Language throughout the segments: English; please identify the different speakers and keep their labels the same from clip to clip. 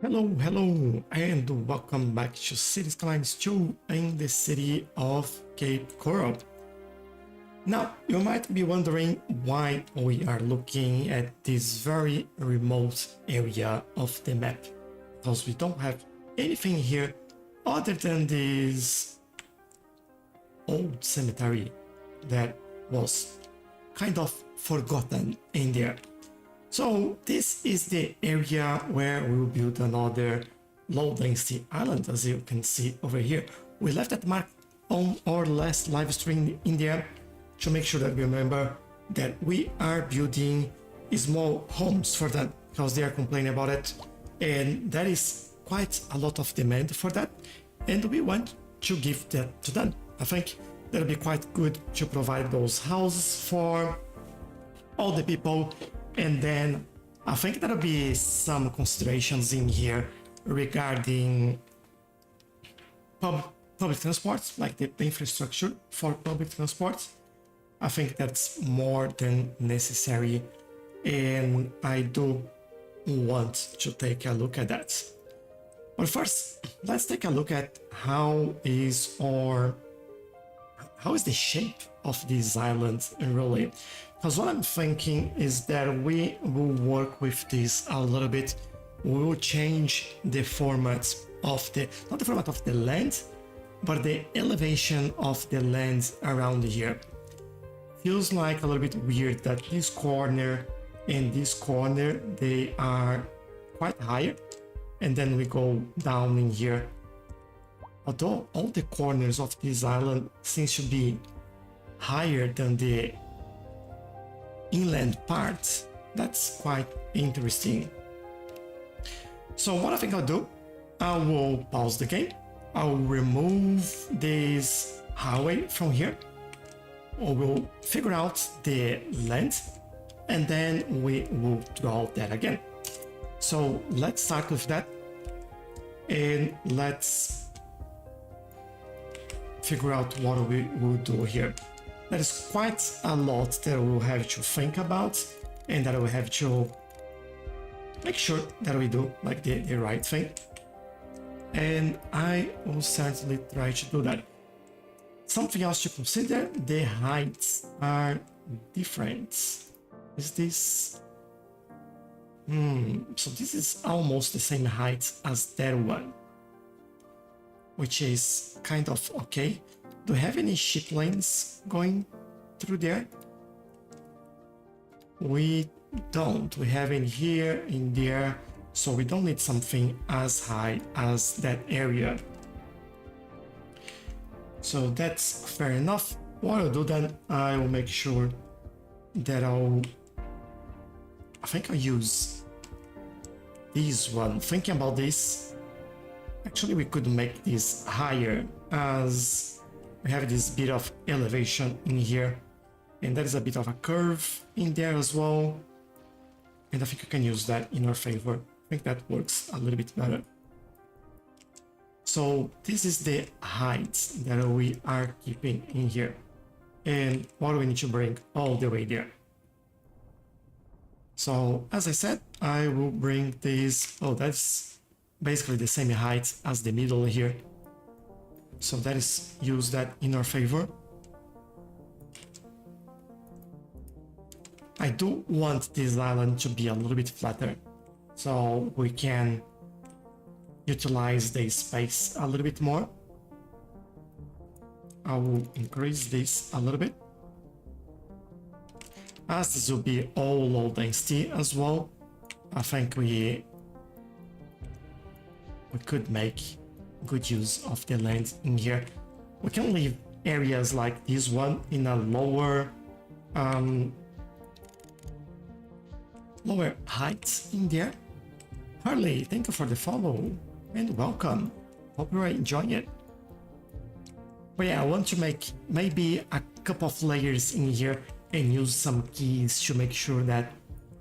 Speaker 1: Hello, and welcome back to Cities Skylines 2 in the city of Cape Coral. Now, you might be wondering why we are looking at this very remote area of the map, because we don't have anything here other than this old cemetery that was kind of forgotten in there. So this is the area where we'll build another low density island, as you can see over here. We left that mark on our last live stream in there to make sure that we remember that we are building small homes for them because they are complaining about it, and there is quite a lot of demand for that, and we want to give that to them. I think that'll be quite good to provide those houses for all the people. And then I think there'll be some considerations in here regarding public transport, like the infrastructure for public transport. I think that's more than necessary, and I do want to take a look at that. But first, let's take a look at how is the shape of this island really. Because what I'm thinking is that we will work with this a little bit. We will change the format of not the format of the land, but the elevation of the land around here. Feels like a little bit weird that this corner and this corner, they are quite higher. And then we go down in here. Although all the corners of this island seems to be higher than the inland part, that's quite interesting. So what I think I'll do, I will pause the game, I'll remove this highway from here, or we'll figure out the land, and then we will draw that again. So let's start with that, and let's figure out what we will do here. There is quite a lot that we'll have to think about, and that we'll have to make sure that we do like the right thing. And I will certainly try to do that. Something else to consider, the heights are different. Is this... so this is almost the same height as that one, which is kind of okay. Do we have any ship lanes going through there? We don't. We have in here, in there, so we don't need something as high as that area. So that's fair enough. What I'll do then, I will make sure that I think I'll use this one. Thinking about this, actually we could make this higher, as we have this bit of elevation in here, and there is a bit of a curve in there as well, and I think you can use that in our favor. I think that works a little bit better. So this is the height that we are keeping in here, and what do we need to bring all the way there? So as I said, I will bring this. Oh, that's basically the same height as the middle here. So that is, use that in our favor. I do want this island to be a little bit flatter, so we can utilize the space a little bit more. I will increase this a little bit, as this will be all low density as well. I think we could make good use of the land in here. We can leave areas like this one in a lower height in there. Harley, thank you for the follow and welcome. Hope you are enjoying it. But yeah, I want to make maybe a couple of layers in here and use some keys to make sure that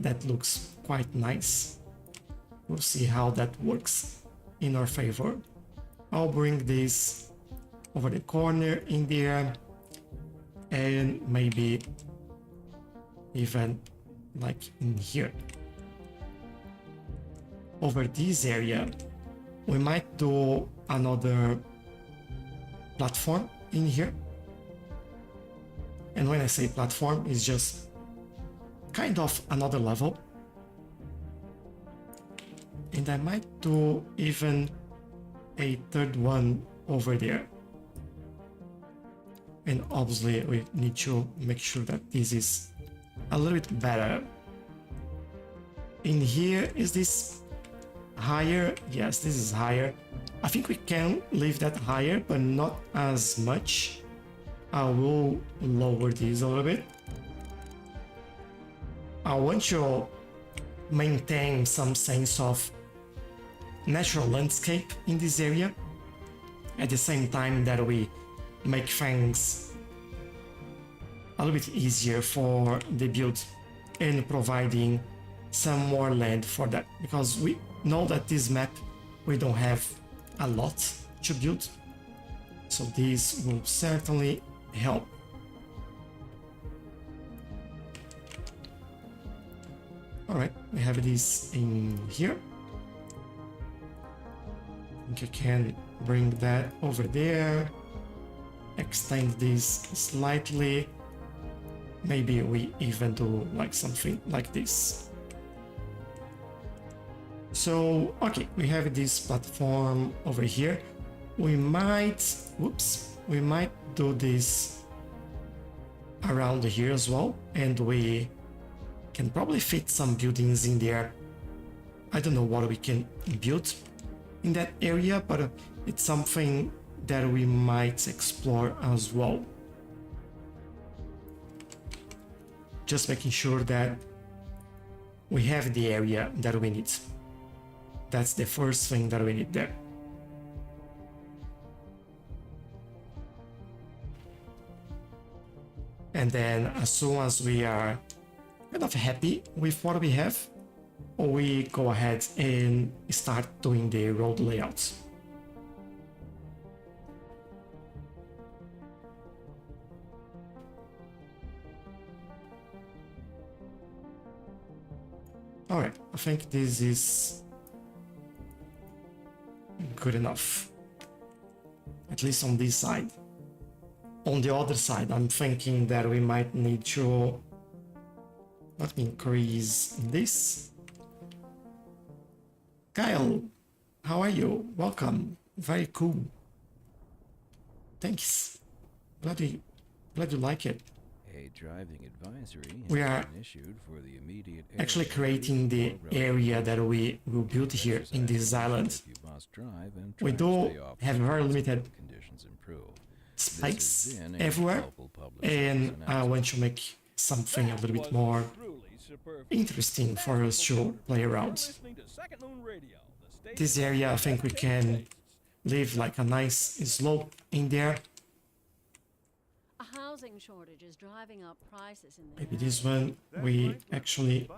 Speaker 1: that looks quite nice. We'll see how that works in our favor. I'll bring this over the corner in there, and maybe even like in here. over this area, we might do another platform in here. And when I say platform, it's just kind of another level. And I might do even a third one over there. And obviously we need to make sure that this is a little bit better. In here, is this higher? Yes, this is higher. I think we can leave that higher, but not as much. I will lower this a little bit. I want to maintain some sense of natural landscape in this area, at the same time that we make things a little bit easier for the build and providing some more land for that, because we know that this map we don't have a lot to build, so this will certainly help. All right, we have this in here. I think I can bring that over there, extend this slightly. Maybe we even do like something like this. So, okay, we have this platform over here. We might, whoops, we might do this around here as well, and we can probably fit some buildings in there. I don't know what we can build in that area, but it's something that we might explore as well. Just making sure that we have the area that we need. That's the first thing that we need there. And then as soon as we are kind of happy with what we have, we go ahead and start doing the road layouts. All right, I think this is good enough, at least on this side. On the other side, I'm thinking that we might need to, let me increase this. Kyle, how are you? Welcome. Very cool. Thanks. Glad you like it.
Speaker 2: A driving advisory
Speaker 1: We
Speaker 2: has
Speaker 1: are
Speaker 2: been issued for the immediate
Speaker 1: actually
Speaker 2: area
Speaker 1: creating the area that we will build here in this island.
Speaker 2: If you must drive and
Speaker 1: We
Speaker 2: try to
Speaker 1: do
Speaker 2: stay off
Speaker 1: have
Speaker 2: the
Speaker 1: very
Speaker 2: roads
Speaker 1: limited
Speaker 2: until conditions improve.
Speaker 1: spikes
Speaker 2: This has been a
Speaker 1: everywhere,
Speaker 2: local public service
Speaker 1: and I
Speaker 2: announcement.
Speaker 1: want to make something a little bit more interesting for us to play around. This area, I think we can leave like a nice slope in there.
Speaker 3: A housing shortage is driving up prices in the
Speaker 1: Maybe this one we actually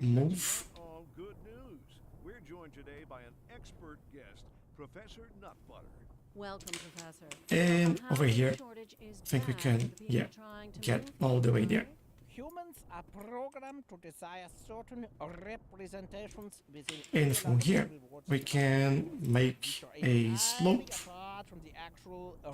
Speaker 1: move.
Speaker 4: All good news. We're joined today by an expert guest, Professor Nutbutter.
Speaker 3: Welcome, Professor.
Speaker 1: And
Speaker 3: A
Speaker 1: over
Speaker 3: housing
Speaker 1: here,
Speaker 3: shortage is
Speaker 1: I think we
Speaker 3: bad
Speaker 1: can,
Speaker 3: for the people
Speaker 1: yeah,
Speaker 3: trying to
Speaker 1: get
Speaker 3: move
Speaker 1: all the way there.
Speaker 5: Humans are programmed to desire certain representations within
Speaker 1: And from here, we can make a slope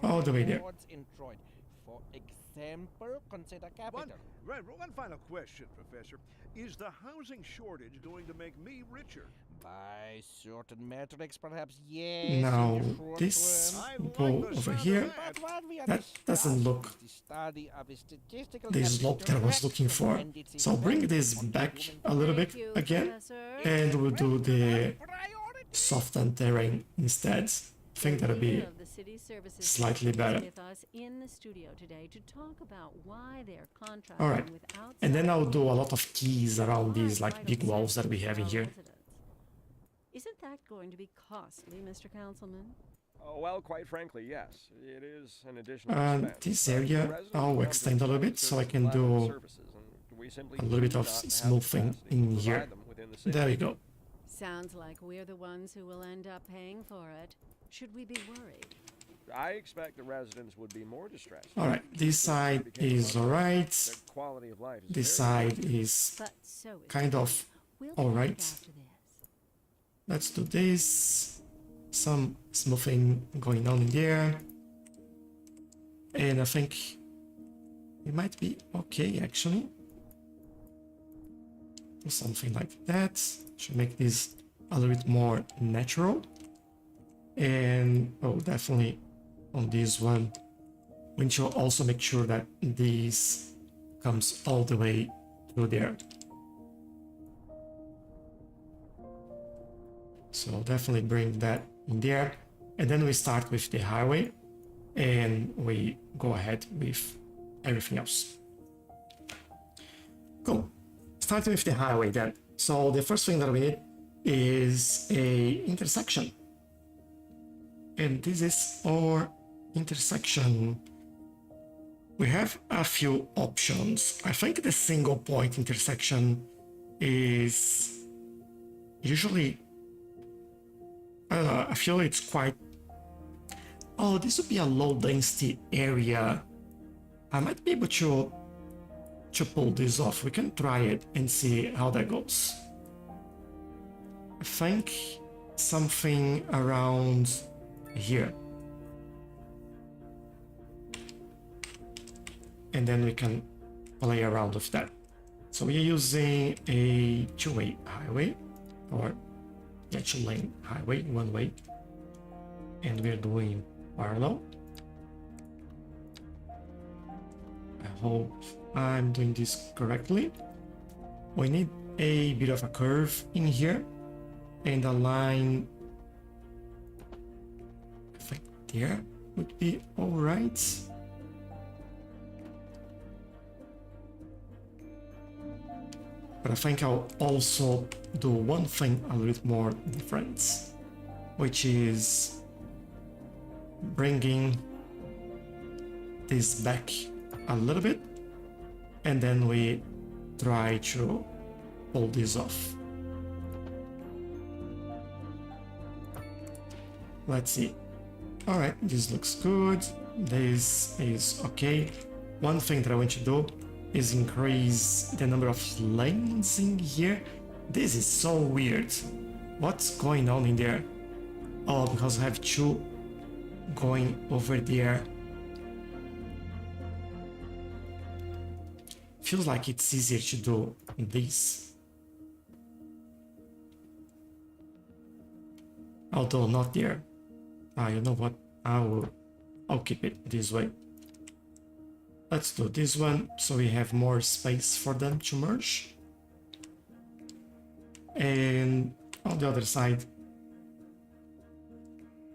Speaker 1: all the way there.
Speaker 5: Enjoyed. For example, consider capital.
Speaker 4: One final question, Professor. Is the housing shortage going to make me richer?
Speaker 5: By certain metrics, perhaps yes.
Speaker 1: Now,
Speaker 5: in the short
Speaker 1: this
Speaker 5: term.
Speaker 1: will go over here.
Speaker 5: But what we are
Speaker 1: That doesn't
Speaker 5: discussing
Speaker 1: look
Speaker 5: is the study of a statistical
Speaker 1: the slope that I was looking for.
Speaker 5: abstraction and its
Speaker 1: So I'll bring
Speaker 5: effect
Speaker 1: this
Speaker 5: on
Speaker 1: back
Speaker 5: human
Speaker 1: a little bit
Speaker 3: Thank you,
Speaker 1: again,
Speaker 3: Professor.
Speaker 1: and we'll do the
Speaker 5: priority.
Speaker 1: softened terrain instead. I think that'll be
Speaker 3: Leader of the city services
Speaker 1: slightly
Speaker 3: is
Speaker 1: better.
Speaker 3: with us in the studio today to talk about why they're contracting
Speaker 1: All right,
Speaker 3: with outside
Speaker 1: and then I'll do a lot of keys around
Speaker 3: why
Speaker 1: these like
Speaker 3: vital
Speaker 1: big walls that
Speaker 3: sectors
Speaker 1: we have
Speaker 3: for
Speaker 1: in
Speaker 3: our
Speaker 1: here.
Speaker 3: residents. Isn't that going to be costly, Mr. Councilman?
Speaker 6: Oh, well, quite frankly, yes. It is an additional
Speaker 1: And
Speaker 6: expense.
Speaker 1: this
Speaker 6: but the
Speaker 1: area
Speaker 6: residents
Speaker 1: I'll
Speaker 6: come to
Speaker 1: extend a little bit
Speaker 6: expect
Speaker 1: so I
Speaker 6: certain
Speaker 1: can
Speaker 6: level of
Speaker 1: do
Speaker 6: services, and we simply
Speaker 1: a little bit
Speaker 6: do
Speaker 1: of
Speaker 6: not have
Speaker 1: smoothing
Speaker 6: capacity
Speaker 1: in
Speaker 6: to
Speaker 1: here.
Speaker 6: provide them within the city.
Speaker 1: There we go.
Speaker 3: Sounds like we're the ones who will end up paying for it. Should we be worried?
Speaker 6: I expect the residents would be more distressed.
Speaker 1: All right, this side is all right.
Speaker 6: Their quality of life is
Speaker 1: This
Speaker 6: very
Speaker 1: side is
Speaker 3: But so is
Speaker 1: kind of
Speaker 3: We'll
Speaker 1: all
Speaker 3: talk
Speaker 1: right.
Speaker 3: after this.
Speaker 1: Let's do this. Some smoothing going on in there. And I think it might be okay actually. Do something like that. Should make this a little bit more natural. And oh, definitely on this one, we should also make sure that this comes all the way through there. So definitely bring that in there. And then we start with the highway and we go ahead with everything else. Cool. Starting with the highway then. So the first thing that we need is a intersection. And this is our intersection. We have a few options. I think the single point intersection is usually, I don't know, I feel it's quite, oh, this would be a low density area. I might be able to pull this off. We can try it and see how that goes. I think something around here. And then we can play around with that. So we're using a two-way highway, or yeah, two-lane highway, one way. And we're doing parallel. I hope I'm doing this correctly. We need a bit of a curve in here and a line, I think there would be all right. But I think I'll also do one thing a little bit more different, which is bringing this back a little bit, and then we try to pull this off. Let's see. All right, this looks good. This is okay. One thing that I want to do is increase the number of lanes in here. This is so weird. What's going on in there? Oh, because I have two going over there. Feels like it's easier to do this. Although not there. You know what? I'll keep it this way. Let's do this one so we have more space for them to merge. And on the other side,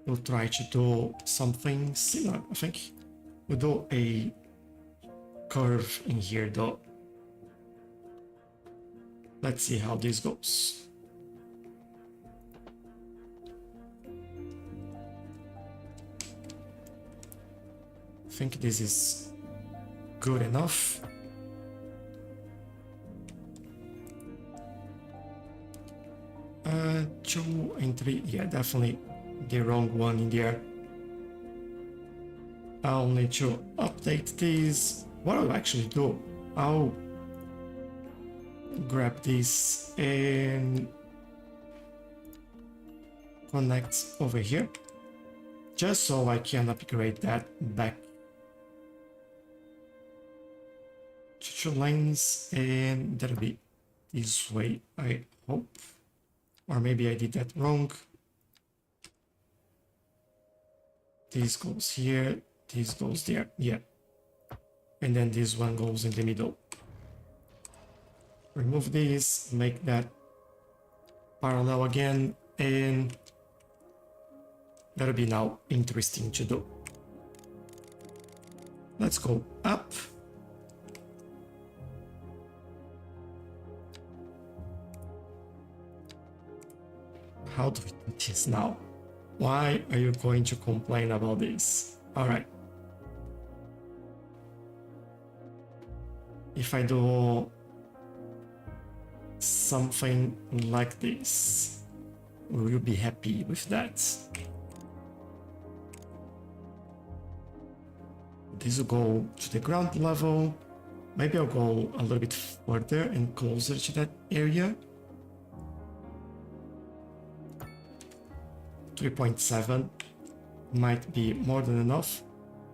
Speaker 1: we'll try to do something similar. I think we'll do a curve in here though. Let's see how this goes. I think this is good enough. 2 and 3, yeah, definitely the wrong one in there. I'll need to update these. What I'll actually do, I'll grab this and connect over here, just so I can upgrade that back to 2 lanes, and that'll be this way, I hope. Or maybe I did that wrong. This goes here, this goes there, yeah. And then this one goes in the middle. Remove this, make that parallel again, and that'll be now interesting to do. Let's go up. How do we do this now? Why are you going to complain about this? All right. If I do something like this, will you be happy with that? This will go to the ground level. Maybe I'll go a little bit further and closer to that area. 3.7 might be more than enough.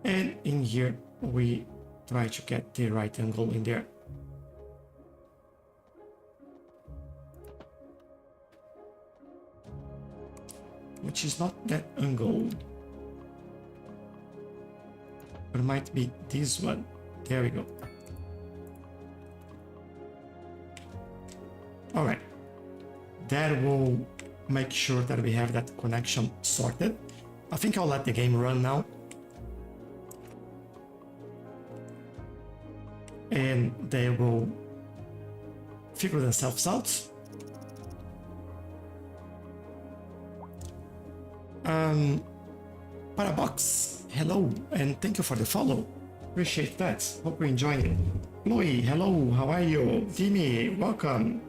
Speaker 1: And in here, we try to get the right angle in there. Which is not that angle. It might be this one. There we go. Alright. That will make sure that we have that connection sorted. I think I'll let the game run now. And they will figure themselves out. Parabox, hello, and thank you for the follow. Appreciate that. Hope you're enjoying it. Chloe, hello, how are you? Dimi, welcome.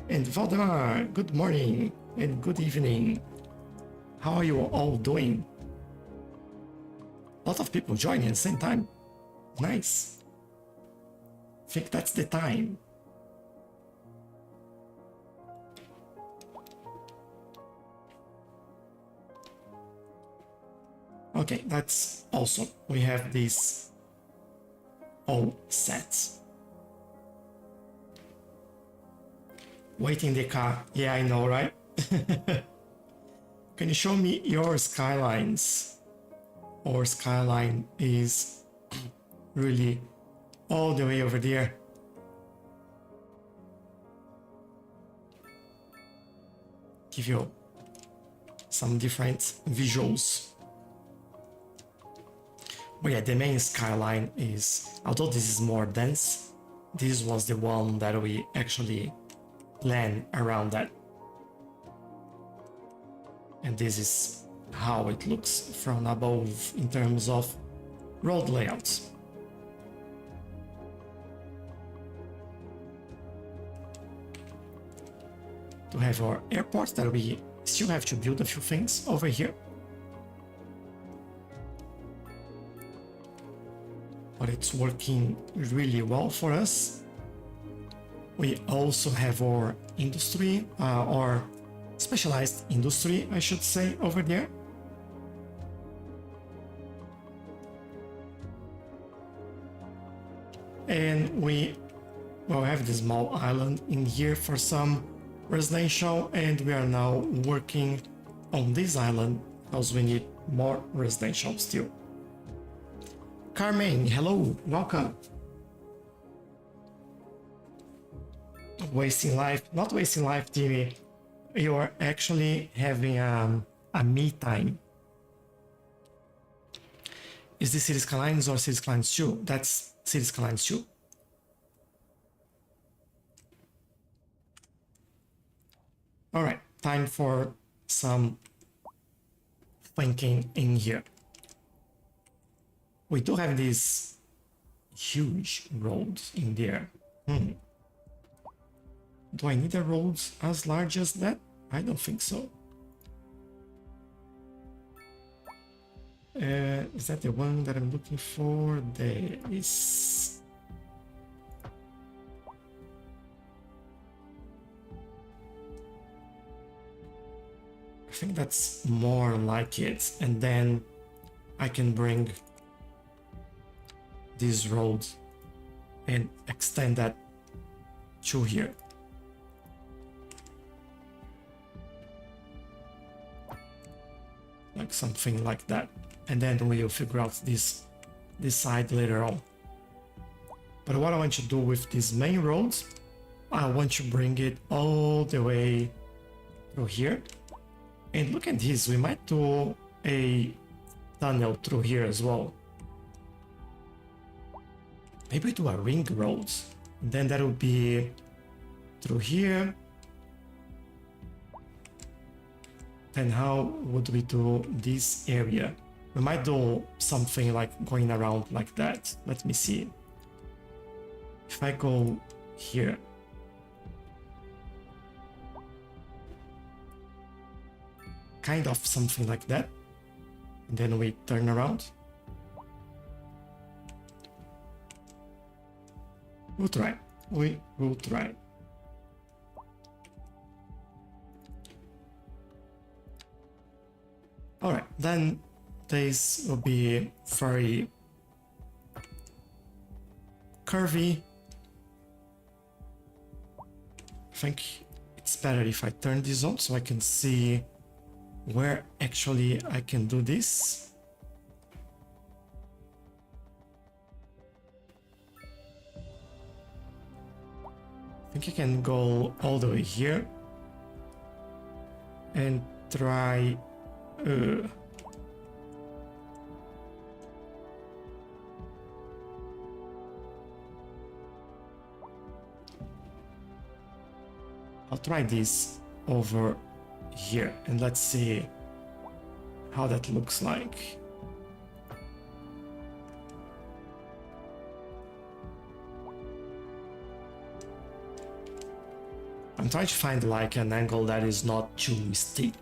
Speaker 1: And Valdemar, good morning and good evening. How are you all doing? A lot of people joining at the same time. Nice. Think that's the time. Okay, that's awesome. We have this all set. Waiting the car. Yeah, I know, right? Can you show me your skylines? Our skyline is really all the way over there. Give you some different visuals. But yeah, the main skyline is, although this is more dense, this was the one that we actually planned around that. And this is how it looks from above in terms of road layouts. To have our airport that we still have to build a few things over here. But it's working really well for us. We also have our industry, or specialized industry, I should say, over there. And we will have this small island in here for some residential, and we are now working on this island because we need more residential still. Carmen, hello, welcome. Wasting life, not wasting life, Timmy. You are actually having a me time. Is this Cities Skylines or Cities Skylines 2? That's Cities Skylines 2. Alright, time for some thinking in here. We do have these huge roads in there. Do I need a road as large as that? I don't think so. Is that the one that I'm looking for? There is. I think that's more like it. And then I can bring this road and extend that to here. Like something like that. And then we'll figure out this side later on. But what I want to do with this main road, I want to bring it all the way through here. And look at this, we might do a tunnel through here as well. Maybe do a ring road. And then that will be through here. Then how would we do this area? We might do something like going around like that. Let me see. If I go here. Kind of something like that. And then we turn around. We'll try. We will try. then this will be very curvy. I think it's better if I turn this on so I can see where actually I can do this. I think I can go all the way here and try I'll try this over here and let's see how that looks like. I'm trying to find like an angle that is not too steep.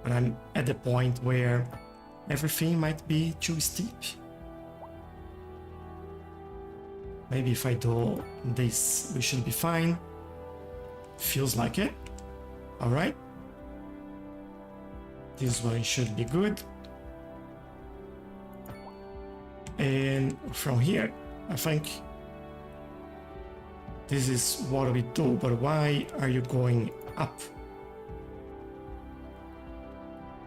Speaker 1: And I'm at the point where everything might be too steep. Maybe if I do this, we should be fine. Feels like it. All right. This one should be good. And from here, I think this is what we do, but why are you going up?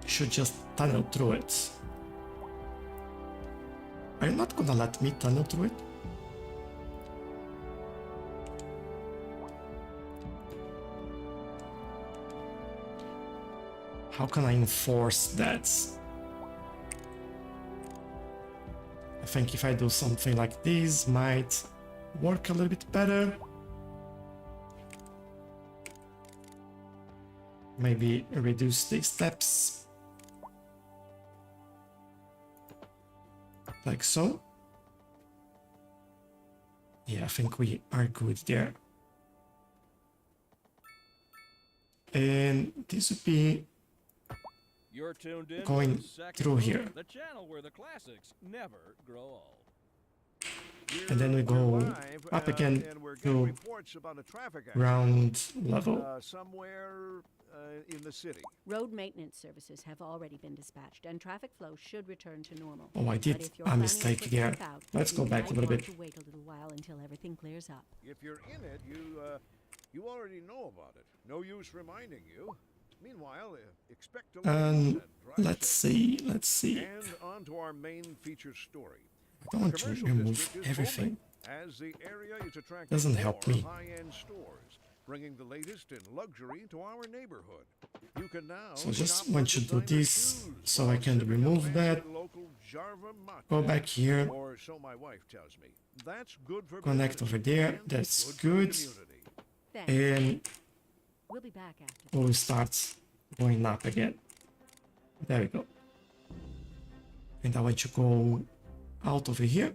Speaker 1: You should just tunnel through it. Are you not gonna let me tunnel through it? How can I enforce that? I think if I do something like this, might work a little bit better. Maybe reduce the steps. Like so. Yeah, I think we are good there. And this would be
Speaker 7: You're tuned in
Speaker 1: going
Speaker 7: to the second
Speaker 1: through
Speaker 7: room,
Speaker 1: here.
Speaker 7: the channel where the classics never grow old.
Speaker 1: And then we go up again
Speaker 4: and we're
Speaker 1: to
Speaker 4: getting reports about a traffic accident,
Speaker 1: ground level.
Speaker 4: somewhere in the city.
Speaker 3: Road maintenance services have already been dispatched, and traffic flow should return to normal.
Speaker 1: Oh, I
Speaker 3: But
Speaker 1: did
Speaker 3: if you're
Speaker 1: a
Speaker 3: planning to
Speaker 1: mistake
Speaker 3: put
Speaker 1: there.
Speaker 3: stuff out,
Speaker 1: Let's go
Speaker 3: you
Speaker 1: back a
Speaker 3: might
Speaker 1: little
Speaker 3: want
Speaker 1: bit.
Speaker 3: to wait a little while until everything clears up.
Speaker 4: If you're in it, you already know about it. No use reminding you. Meanwhile, expect delays and drive
Speaker 1: Let's
Speaker 4: safe.
Speaker 1: see.
Speaker 4: And on to our main feature story.
Speaker 1: I don't want to
Speaker 4: Commercial
Speaker 1: remove
Speaker 4: district is
Speaker 1: everything.
Speaker 4: booming, as the area is attracting
Speaker 1: Doesn't help
Speaker 4: more
Speaker 1: me.
Speaker 4: high-end stores, bringing the latest in luxury to our neighborhood. You can now
Speaker 1: So just
Speaker 4: shop
Speaker 1: want
Speaker 4: for
Speaker 1: you to do
Speaker 4: designer
Speaker 1: this
Speaker 4: shoes
Speaker 1: so I
Speaker 4: while
Speaker 1: can
Speaker 4: sipping a
Speaker 1: remove
Speaker 4: fancy
Speaker 1: that.
Speaker 4: local Jarva mate.
Speaker 1: Go back here.
Speaker 4: Or so my wife tells me. That's good for
Speaker 1: Connect
Speaker 4: business
Speaker 1: over there.
Speaker 4: and
Speaker 1: That's
Speaker 4: for the
Speaker 1: good.
Speaker 4: community.
Speaker 3: Thanks.
Speaker 1: And
Speaker 3: We'll be back after.
Speaker 1: we'll start going up again. There we go. And I want to go out over here.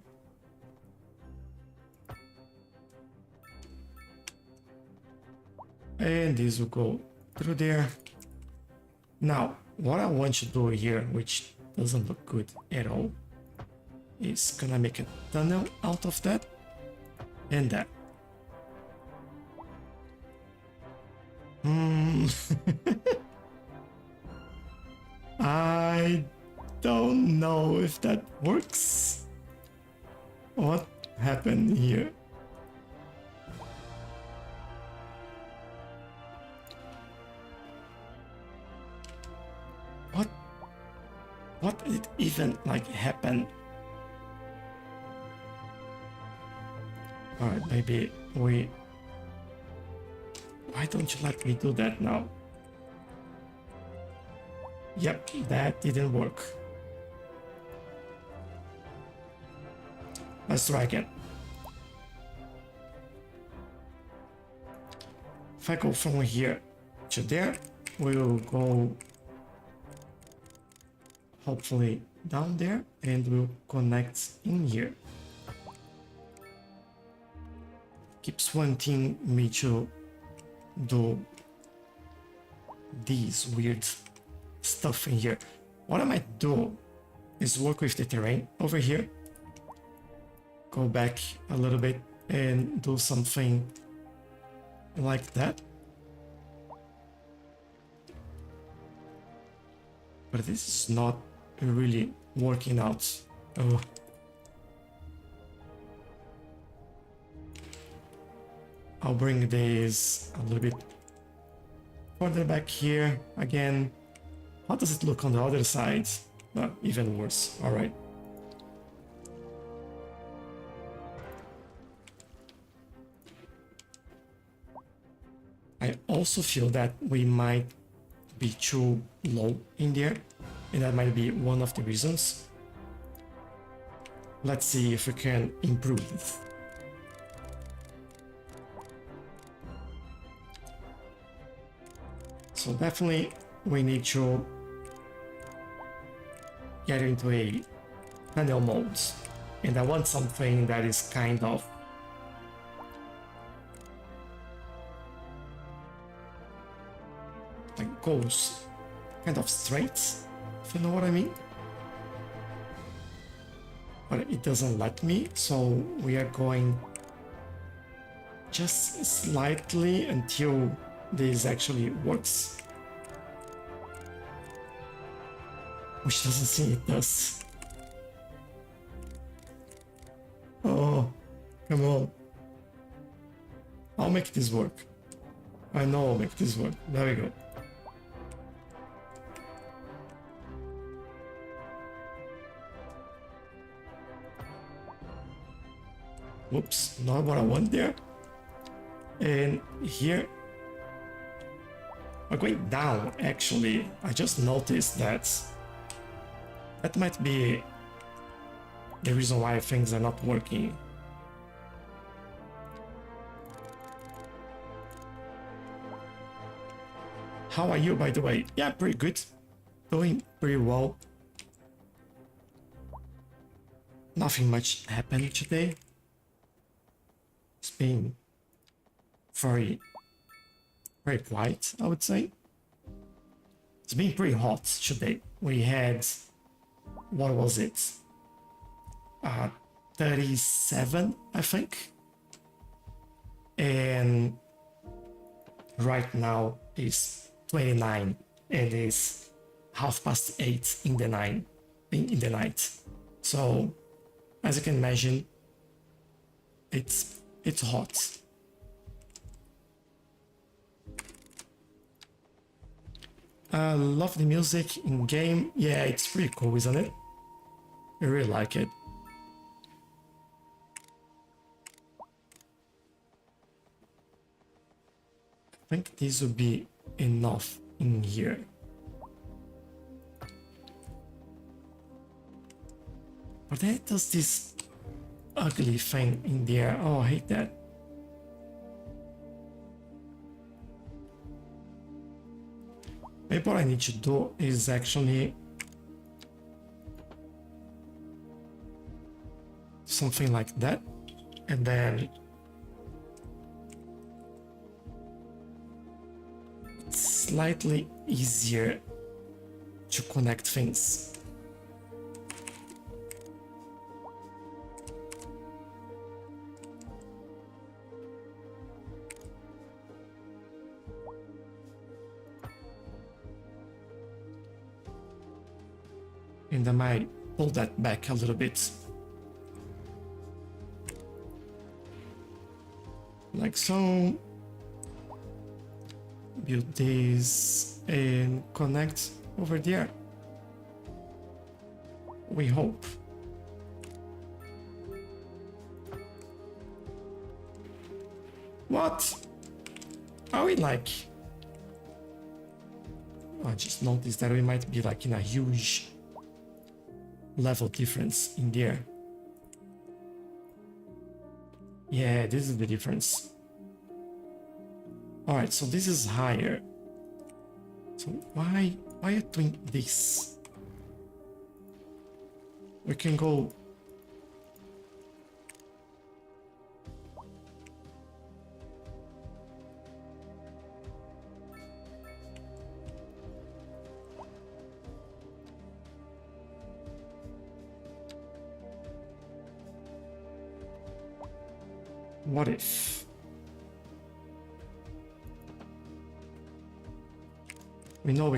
Speaker 1: And this will go through there. Now, what I want to do here, which doesn't look good at all, is gonna make a tunnel out of that and that. I don't know if that works. What happened here? What did even like happen? Alright, maybe we... Why don't you let me do that now? Yep, that didn't work. Let's try again. If I go from here to there, we'll go hopefully down there and we'll connect in here. Keeps wanting me to do these weird stuff in here. What I might do is work with the terrain over here, go back a little bit and do something like that. But this is not really working out. Oh. I'll bring this a little bit further back here again. How does it look on the other side? Even worse. All right. I also feel that we might be too low in there, and that might be one of the reasons. Let's see if we can improve this. So definitely we need to get into a panel mode, and I want something that is kind of like goes kind of straight, if you know what I mean. But it doesn't let me, so we are going just slightly until this actually works. Which doesn't seem it does. Oh, come on. I'll make this work. I know I'll make this work. There we go. Whoops, not what I want there. And here, we're going down actually. I just noticed that that might be the reason why things are not working. How are you, by the way? Yeah, pretty good. Doing pretty well. Nothing much happened today. It's been very quiet, I would say. It's been pretty hot today. We had, what was it? 37, I think. And right now is 29 and it's 8:30 in the night. So as you can imagine, it's hot. I love the music in game. Yeah, it's pretty cool, isn't it? I really like it. I think this would be enough in here. But then it does this ugly thing in there. Oh, I hate that. Maybe what I need to do is actually something like that, and then it's slightly easier to connect things. And I might pull that back a little bit. Like so. Build this and connect over there. We hope. What? Are we like... I just noticed that we might be like in a huge level difference in there. Yeah, this is the difference. All right, so this is higher. So why are you doing this? We can go. What if we know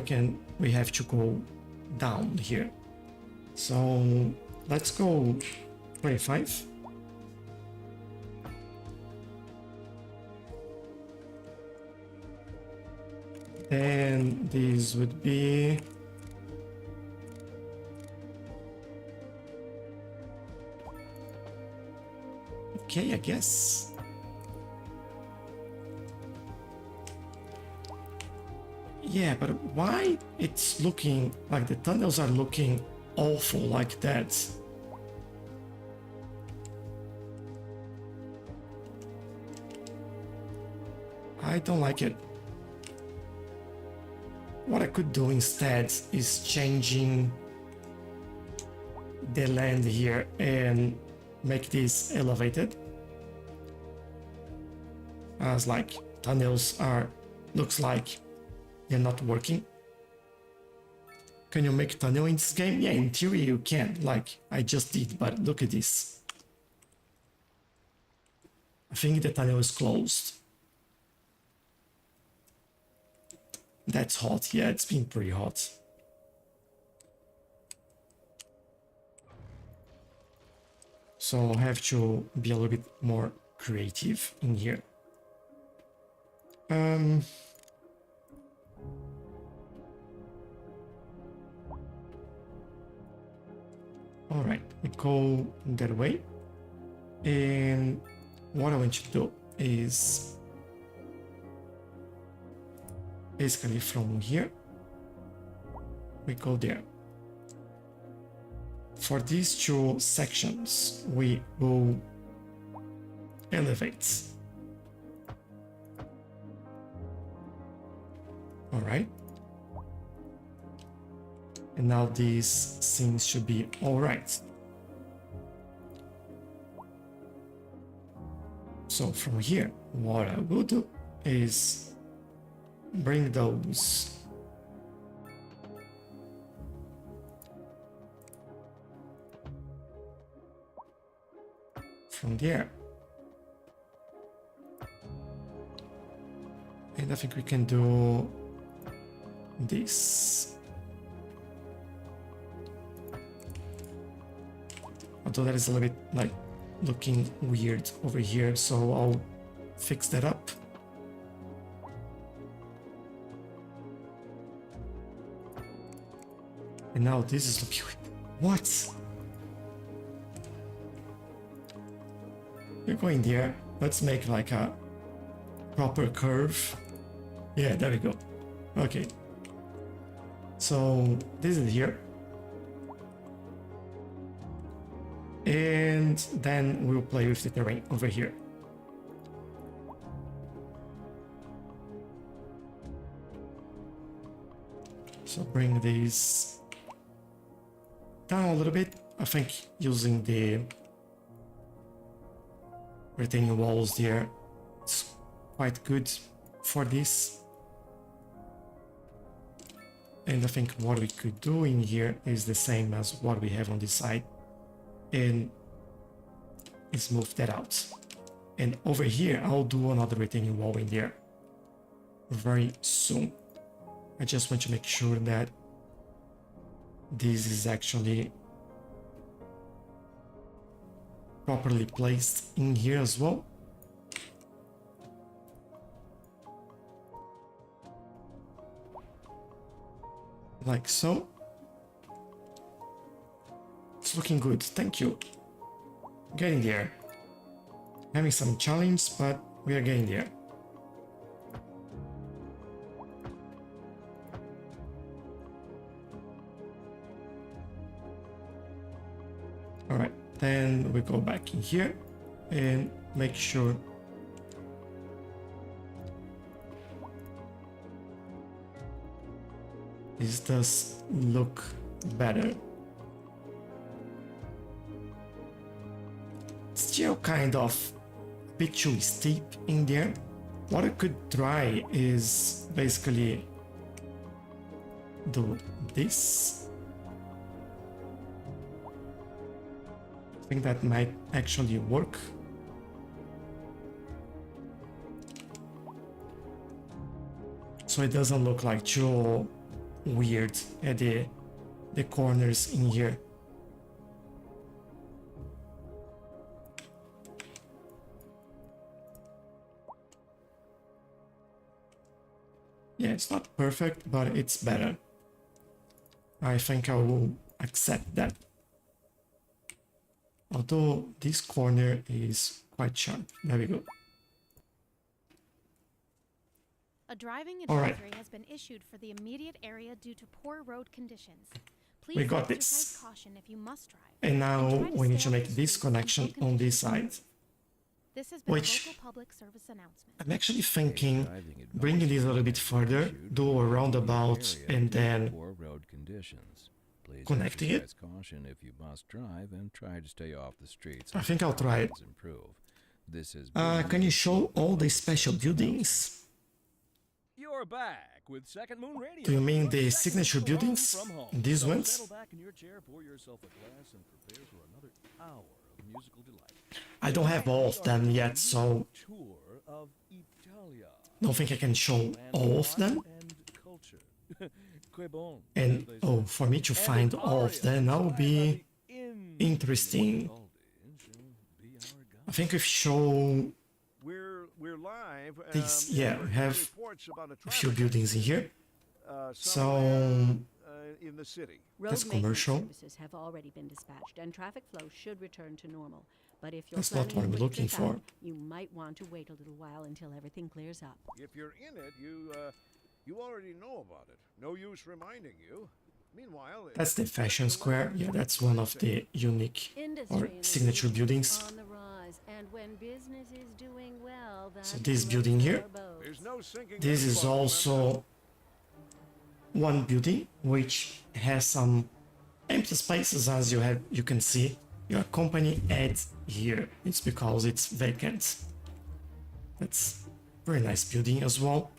Speaker 1: we have to go down here. So let's go 25. Then this would be okay, I guess. Yeah, but why it's looking like the tunnels are looking awful like that? I don't like it. What I could do instead is changing the land here and make this elevated. As like tunnels are, looks like they're not working. Can you make tunnel in this game? Yeah, in theory you can, like I just did, but look at this. I think the tunnel is closed. That's hot. Yeah, it's been pretty hot. So I have to be a little bit more creative in here. All right, we go that way. And what I want you to do is basically from here, we go there. For these two sections, we will elevate. All right. And now these scenes should be all right. So from here, what I will do is bring those from there. And I think we can do this. Although that is a little bit like looking weird over here, so I'll fix that up. And now this is looking... What? You're going there. Let's make like a proper curve. Yeah, there we go. Okay. So this is here. And then we'll play with the terrain over here. So bring these down a little bit. I think using the retaining walls there, it's quite good for this. And I think what we could do in here is the same as what we have on this side. And let's move that out. And over here, I'll do another retaining wall in there very soon. I just want to make sure that this is actually properly placed in here as well. Like so. It's looking good, thank you. Getting there. Having some challenge, but we are getting there. Alright, then we go back in here and make sure this does look better. Still kind of a bit too steep in there. What I could try is basically do this. I think that might actually work. So it doesn't look like too weird at the the corners in here. Yeah, it's not perfect, but it's better. I think I will accept that. Although this corner is quite sharp. There we go.
Speaker 8: A driving
Speaker 1: All right.
Speaker 8: advisory has been issued for the immediate area due to poor road conditions. Please
Speaker 1: We got
Speaker 8: exercise
Speaker 1: this.
Speaker 8: caution if you must drive.
Speaker 1: And now
Speaker 8: try to
Speaker 1: we need
Speaker 8: stay
Speaker 1: to
Speaker 8: off
Speaker 1: make
Speaker 8: the
Speaker 1: this
Speaker 8: streets
Speaker 1: connection
Speaker 8: until
Speaker 1: on this
Speaker 8: conditions
Speaker 1: side.
Speaker 8: This has been
Speaker 1: Which-
Speaker 8: a local public service announcement.
Speaker 1: I'm actually thinking
Speaker 2: Driving
Speaker 1: bringing this a little bit further,
Speaker 2: issued
Speaker 1: do a roundabout,
Speaker 2: area
Speaker 1: and
Speaker 2: due to
Speaker 1: then
Speaker 2: poor road conditions. Please
Speaker 1: connecting it.
Speaker 2: exercise caution if you must drive and try to stay off the streets.
Speaker 1: I think I'll try it.
Speaker 2: until improve. This has
Speaker 1: Can you show all the special buildings?
Speaker 7: You're back with Second Moon Radio.
Speaker 1: Do you mean
Speaker 7: Your
Speaker 1: the
Speaker 7: second
Speaker 1: signature
Speaker 7: home
Speaker 1: buildings?
Speaker 7: from home.
Speaker 1: These
Speaker 7: So
Speaker 1: ones?
Speaker 7: Settle back in your chair, pour yourself a glass, and prepare for another hour of musical delight.
Speaker 1: I don't have all of them yet, so
Speaker 7: Tour of Italia.
Speaker 1: don't think I can show all of them.
Speaker 7: And culture. Que bon,
Speaker 1: And
Speaker 7: as they
Speaker 1: oh,
Speaker 7: say.
Speaker 1: for me to
Speaker 7: And
Speaker 1: find
Speaker 7: an
Speaker 1: all of
Speaker 7: aria
Speaker 1: them, that would
Speaker 7: by
Speaker 1: be
Speaker 7: the
Speaker 1: interesting.
Speaker 7: Vivaldi shall be our guide.
Speaker 1: I think we've shown
Speaker 4: We're live.
Speaker 1: These- yeah, we have
Speaker 4: reports about
Speaker 1: a few buildings in here. So
Speaker 4: in the city.
Speaker 3: Road
Speaker 1: That's
Speaker 3: maintenance
Speaker 1: commercial.
Speaker 3: services have already been dispatched, and traffic flow should return to normal. But if you're
Speaker 1: That's not
Speaker 3: planning
Speaker 1: what
Speaker 3: to
Speaker 1: I'm
Speaker 3: wait
Speaker 1: looking
Speaker 3: this
Speaker 1: for.
Speaker 3: out, you might want to wait a little while until everything clears up.
Speaker 4: If you're in it, you already know about it. No use reminding you. Meanwhile,
Speaker 1: that's the fashion square. Yeah, that's one of the unique
Speaker 3: Industry
Speaker 1: or
Speaker 3: in the
Speaker 1: signature
Speaker 3: city
Speaker 1: buildings.
Speaker 3: is on the rise, and when business is doing well, that's
Speaker 1: So this
Speaker 3: when
Speaker 1: building here,
Speaker 3: our boats.
Speaker 4: there's no sinking.
Speaker 1: this
Speaker 4: any
Speaker 1: is
Speaker 4: boat,
Speaker 1: also one building which has some empty spaces, as you can see. Your company ad here. It's because it's vacant. That's very nice building as well.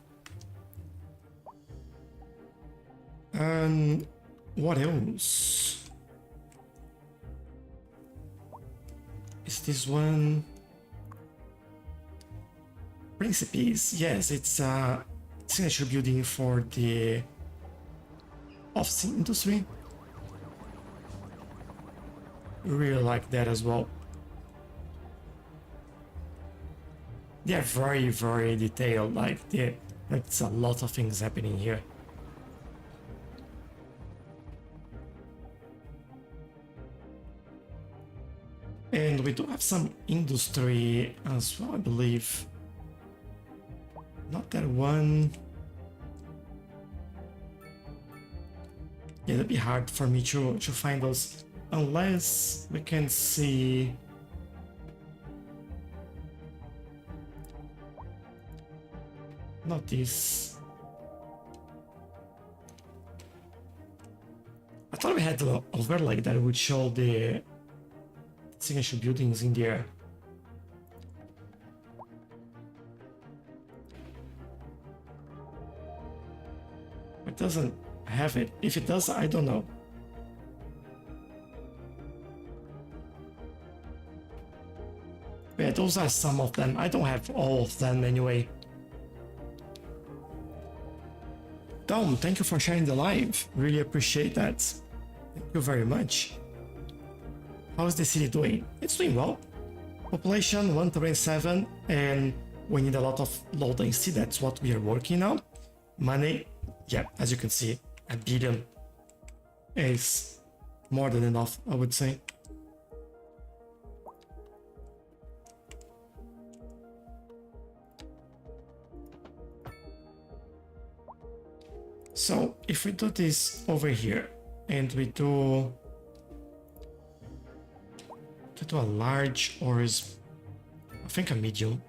Speaker 1: And what else? Is this one? Principes. Yes, it's a signature building for the office industry. Really like that as well. They're very, very detailed. Like that's a lot of things happening here. And we do have some industry as well, I believe. Not that one. Yeah, it'd be hard for me to find those unless we can see. Not this. I thought we had an overlay that would show the signature buildings in there. It doesn't have it. If it does, I don't know. Yeah, those are some of them. I don't have all of them anyway. Tom, thank you for sharing the live. Really appreciate that. Thank you very much. How's the city doing? It's doing well. Population 127, and we need a lot of low density. That's what we are working on. Money, yeah, as you can see, $1 billion is more than enough, I would say. So if we do this over here and we do a large, or is I think a medium.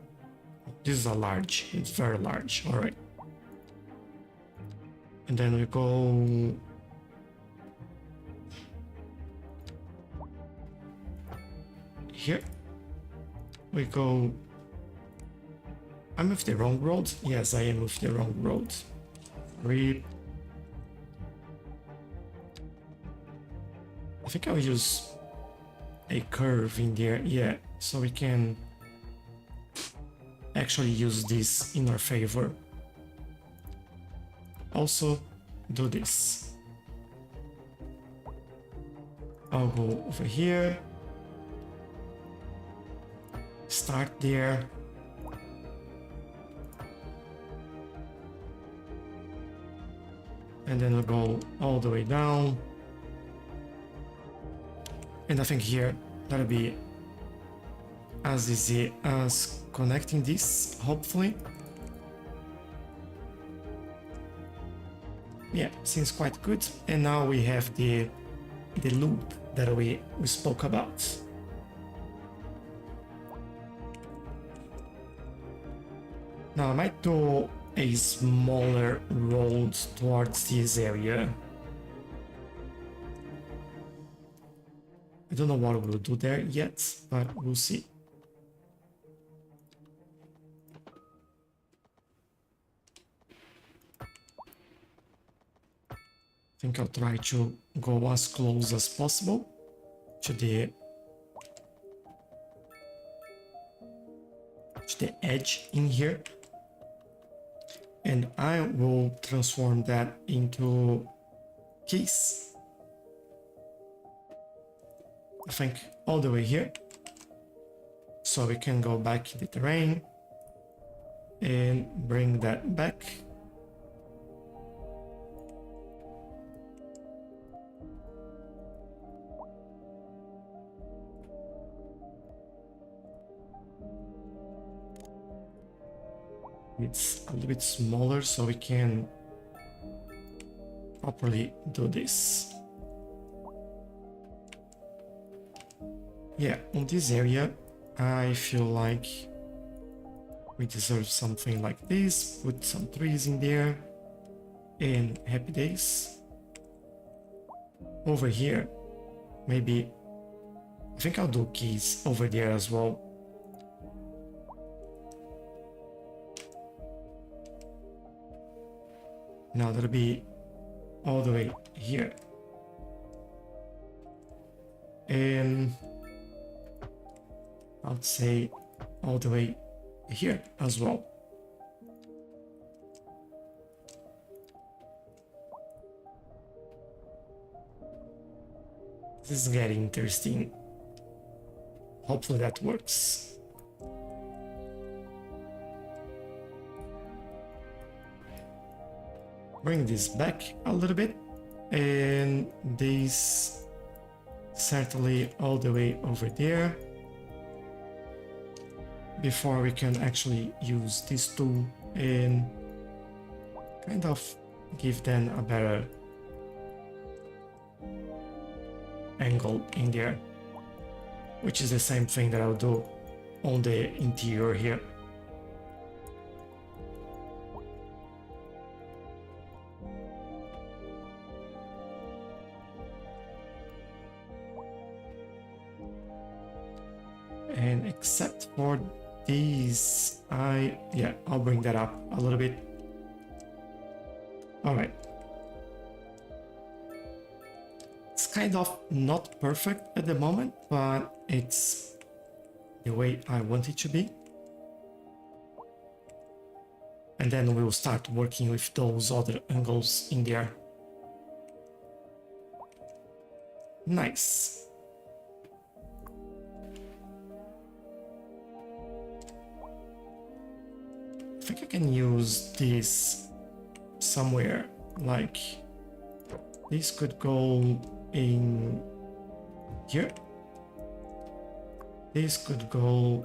Speaker 1: This is a large. It's very large. All right. And then we go here. We go. I'm with the wrong road. Yes, I am with the wrong road. Read. I think I'll use a curve in there, yeah, so we can actually use this in our favor. Also, do this. I'll go over here. Start there. And then we'll go all the way down. And I think here that'll be as easy as connecting this, hopefully. Yeah, seems quite good. And now we have the loop that we spoke about. Now I might do a smaller road towards this area. I don't know what we'll do there yet, but we'll see. I think I'll try to go as close as possible to the edge in here. And I will transform that into keys. I think all the way here. So we can go back in the terrain and bring that back. It's a little bit smaller so we can properly do this. Yeah, on this area, I feel like we deserve something like this. Put some trees in there and happy days. Over here, maybe, I think I'll do keys over there as well. Now that'll be all the way here. And I'd say all the way here as well. This is getting interesting. Hopefully that works. Bring this back a little bit, and this certainly all the way over there before we can actually use this tool and kind of give them a better angle in there, which is the same thing that I'll do on the interior here. And except for these, I'll bring that up a little bit. All right. It's kind of not perfect at the moment, but it's the way I want it to be. And then we'll start working with those other angles in there. Nice. I think I can use this somewhere, like this could go in here. This could go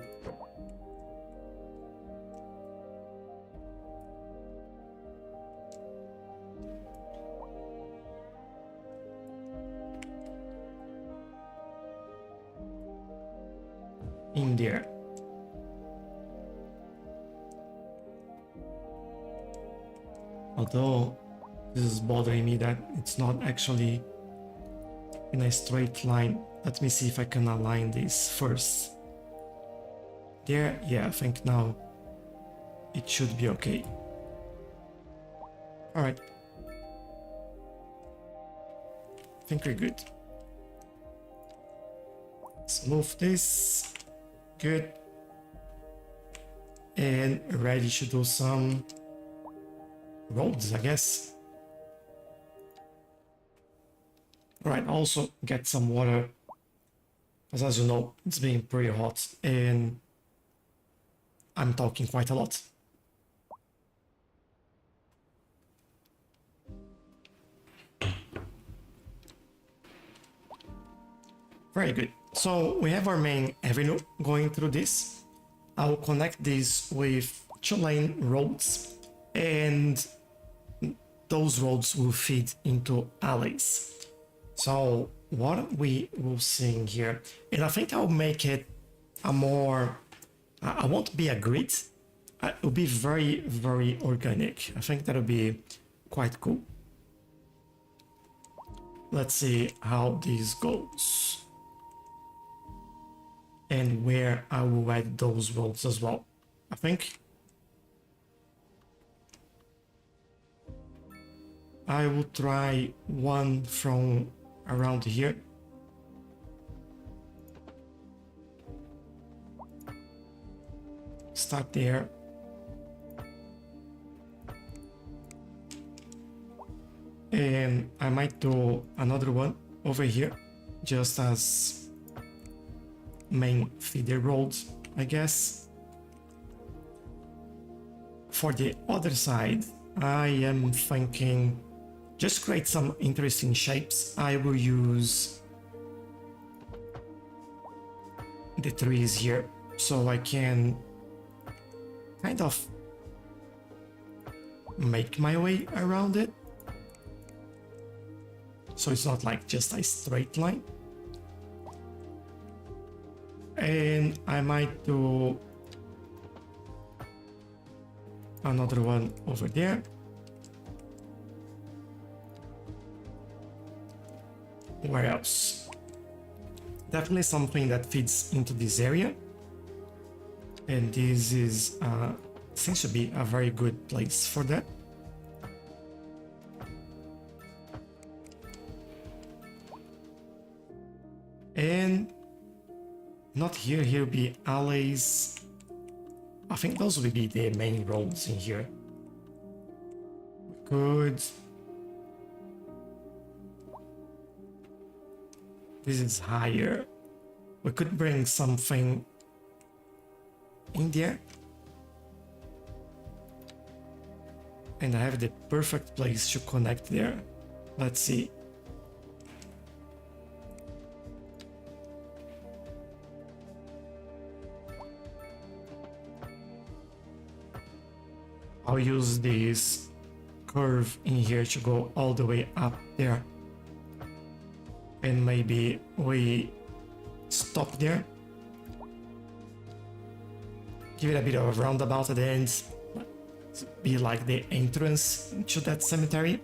Speaker 1: in there. Although this is bothering me that it's not actually in a straight line. Let me see if I can align this first. There, yeah, I think now it should be okay. All right. I think we're good. Let's move this. Good. And ready to do some roads, I guess. Right, also get some water, because as you know, it's been pretty hot and I'm talking quite a lot. Very good. So we have our main avenue going through this. I'll connect this with 2-lane roads, and those roads will feed into alleys. So what we will see in here, and I think I'll make it a more, I won't be a grid, it will be very, very organic. I think that'll be quite cool. Let's see how this goes. And where I will add those roads as well. I think I will try one from around here. Start there. And I might do another one over here, just as main feeder roads, I guess. For the other side, I am thinking just create some interesting shapes. I will use the trees here so I can kind of make my way around it. So it's not like just a straight line. And I might do another one over there. Where else? Definitely something that fits into this area. And this is seems to be a very good place for that. And not here, here will be alleys. I think those will be the main roads in here. Good. This is higher. We could bring something in there. And I have the perfect place to connect there. Let's see. I'll use this curve in here to go all the way up there. And maybe we stop there. Give it a bit of a roundabout at the end. Be like the entrance to that cemetery.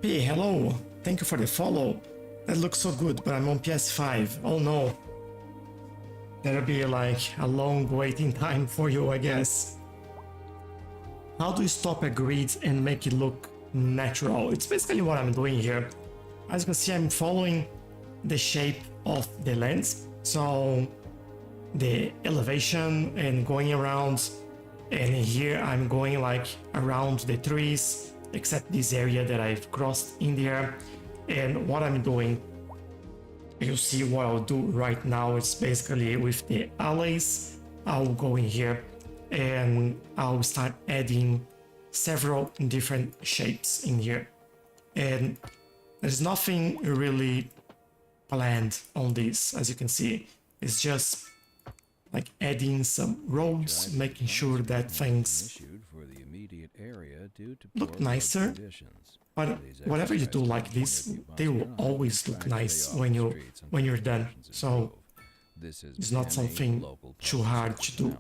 Speaker 1: Hey, hello. Thank you for the follow. That looks so good, but I'm on PS5. Oh no. That'll be like a long waiting time for you, I guess. How do you stop a grid and make it look natural? It's basically what I'm doing here. As you can see, I'm following the shape of the lens. So the elevation and going around, and here I'm going like around the trees, except this area that I've crossed in there. And what I'm doing, you see what I'll do right now is basically with the alleys, I'll go in here and I'll start adding several different shapes in here. And there's nothing really planned on this, as you can see. It's just like adding some roads, making sure that things look nicer. But whatever you do like this, they will always look nice when you're done. So it's not something too hard to do.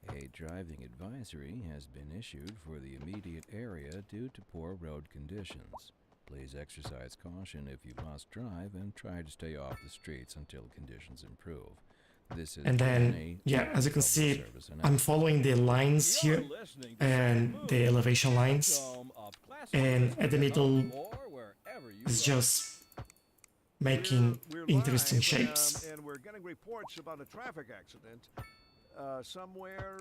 Speaker 2: A driving advisory has been issued for the immediate area due to poor road conditions. Please exercise caution if you must drive and try to stay off the streets until conditions improve. This is
Speaker 1: and then, yeah, as you can see, I'm following the lines here and the elevation lines. And at the middle is just making interesting shapes.
Speaker 4: And we're getting reports about a traffic accident somewhere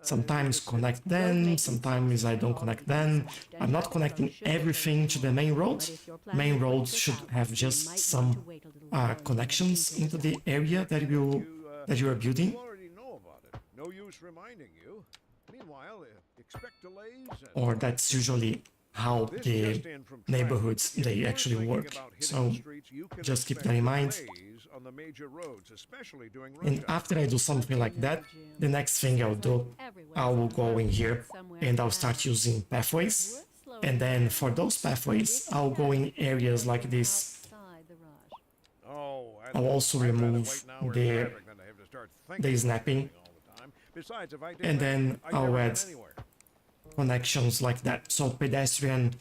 Speaker 1: sometimes connect them, sometimes I don't connect them. I'm not connecting everything to the main road. Main roads should have just some connections into the area that you are building.
Speaker 4: You already know about it. No use reminding you. Meanwhile, expect delays and
Speaker 1: Or that's usually how
Speaker 4: this
Speaker 1: the
Speaker 4: just in from
Speaker 1: neighborhoods
Speaker 4: traffic. If
Speaker 1: they
Speaker 4: you are
Speaker 1: actually
Speaker 4: thinking
Speaker 1: work.
Speaker 4: about hitting
Speaker 1: So
Speaker 4: the streets, you can
Speaker 1: just keep
Speaker 4: expect
Speaker 1: that in mind.
Speaker 4: delays on the major roads, especially during rush
Speaker 1: And
Speaker 4: hour.
Speaker 1: after I do something like that, the next thing I'll do, I will go in here and I'll start using pathways. And then for those pathways, I'll go in areas like this.
Speaker 4: Oh,
Speaker 1: I'll also remove the snapping.
Speaker 4: Besides, if I did
Speaker 1: And
Speaker 4: that,
Speaker 1: then
Speaker 4: I'd
Speaker 1: I'll
Speaker 4: never
Speaker 1: add
Speaker 4: get anywhere.
Speaker 1: connections like that. So pedestrian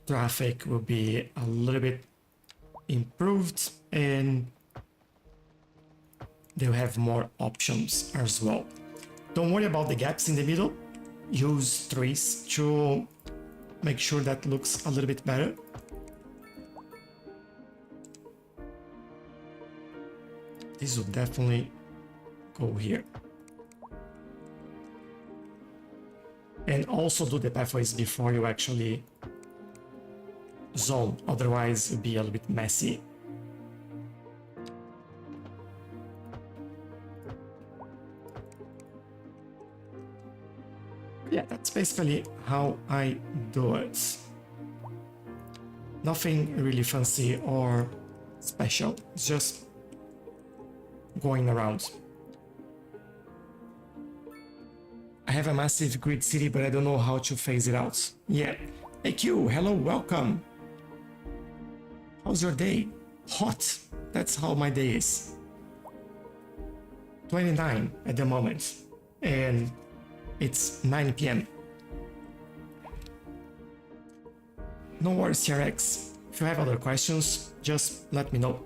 Speaker 1: traffic will be a little bit improved and they'll have more options as well. Don't worry about the gaps in the middle. Use trees to make sure that looks a little bit better. This will definitely go here. And also do the pathways before you actually zone, otherwise it'll be a little bit messy. Yeah, that's basically how I do it. Nothing really fancy or special, it's just going around. I have a massive grid city, but I don't know how to phase it out. Yeah. Hey Q, hello, welcome. How's your day? Hot. That's how my day is. 29 at the moment. And it's 9 p.m. No worries, TRX. If you have other questions, just let me know.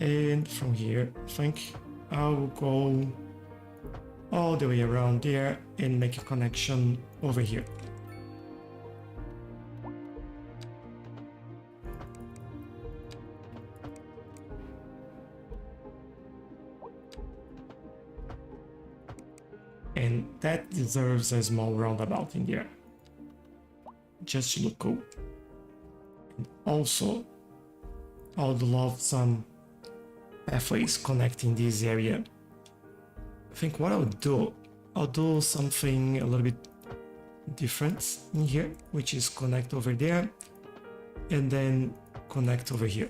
Speaker 1: And from here, I think I'll go all the way around there and make a connection over here. And that deserves a small roundabout in there. Just to look cool. And also, I would love some pathways connecting this area. I think what I'll do something a little bit different in here, which is connect over there and then connect over here.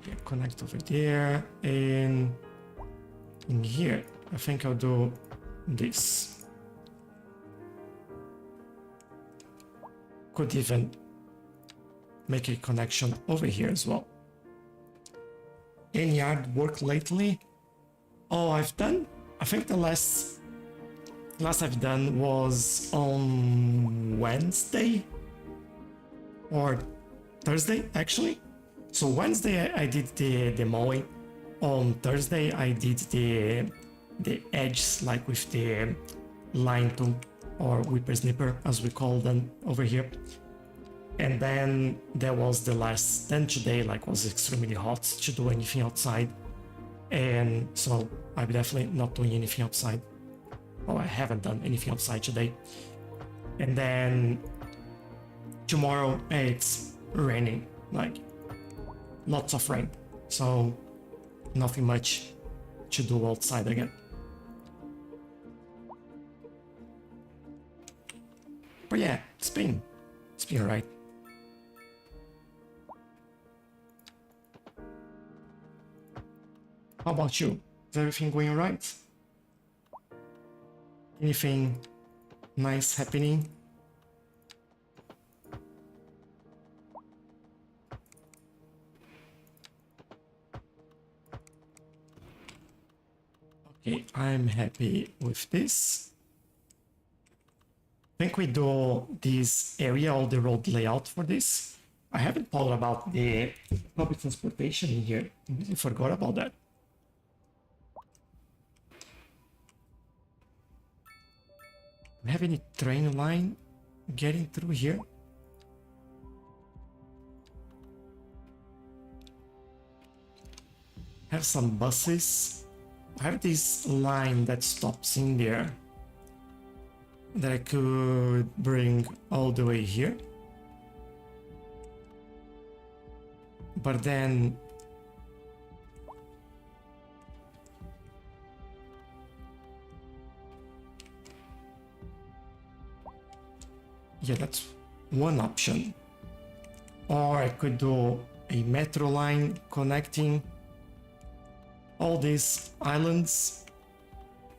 Speaker 1: Yeah, connect over there, and in here I think I'll do this. Could even make a connection over here as well. Any yard work lately? Oh, I think the last I've done was on Wednesday or Thursday actually. So Wednesday I did the mowing. On Thursday I did the edges, like with the line tool or whipper snipper as we call them over here. And then there was the last, then today like was extremely hot to do anything outside. And so I'm definitely not doing anything outside. Well, I haven't done anything outside today. And then tomorrow it's raining, like lots of rain. So nothing much to do outside again. But yeah, it's been alright. How about you? Is everything going alright? Anything nice happening? Okay, I'm happy with this. I think we do this area, all the road layout for this. I haven't thought about the public transportation in here. I completely forgot about that. Do we have any train line getting through here? have some buses. I have this line that stops in there that I could bring all the way here. But then yeah, that's one option. Or I could do a metro line connecting all these islands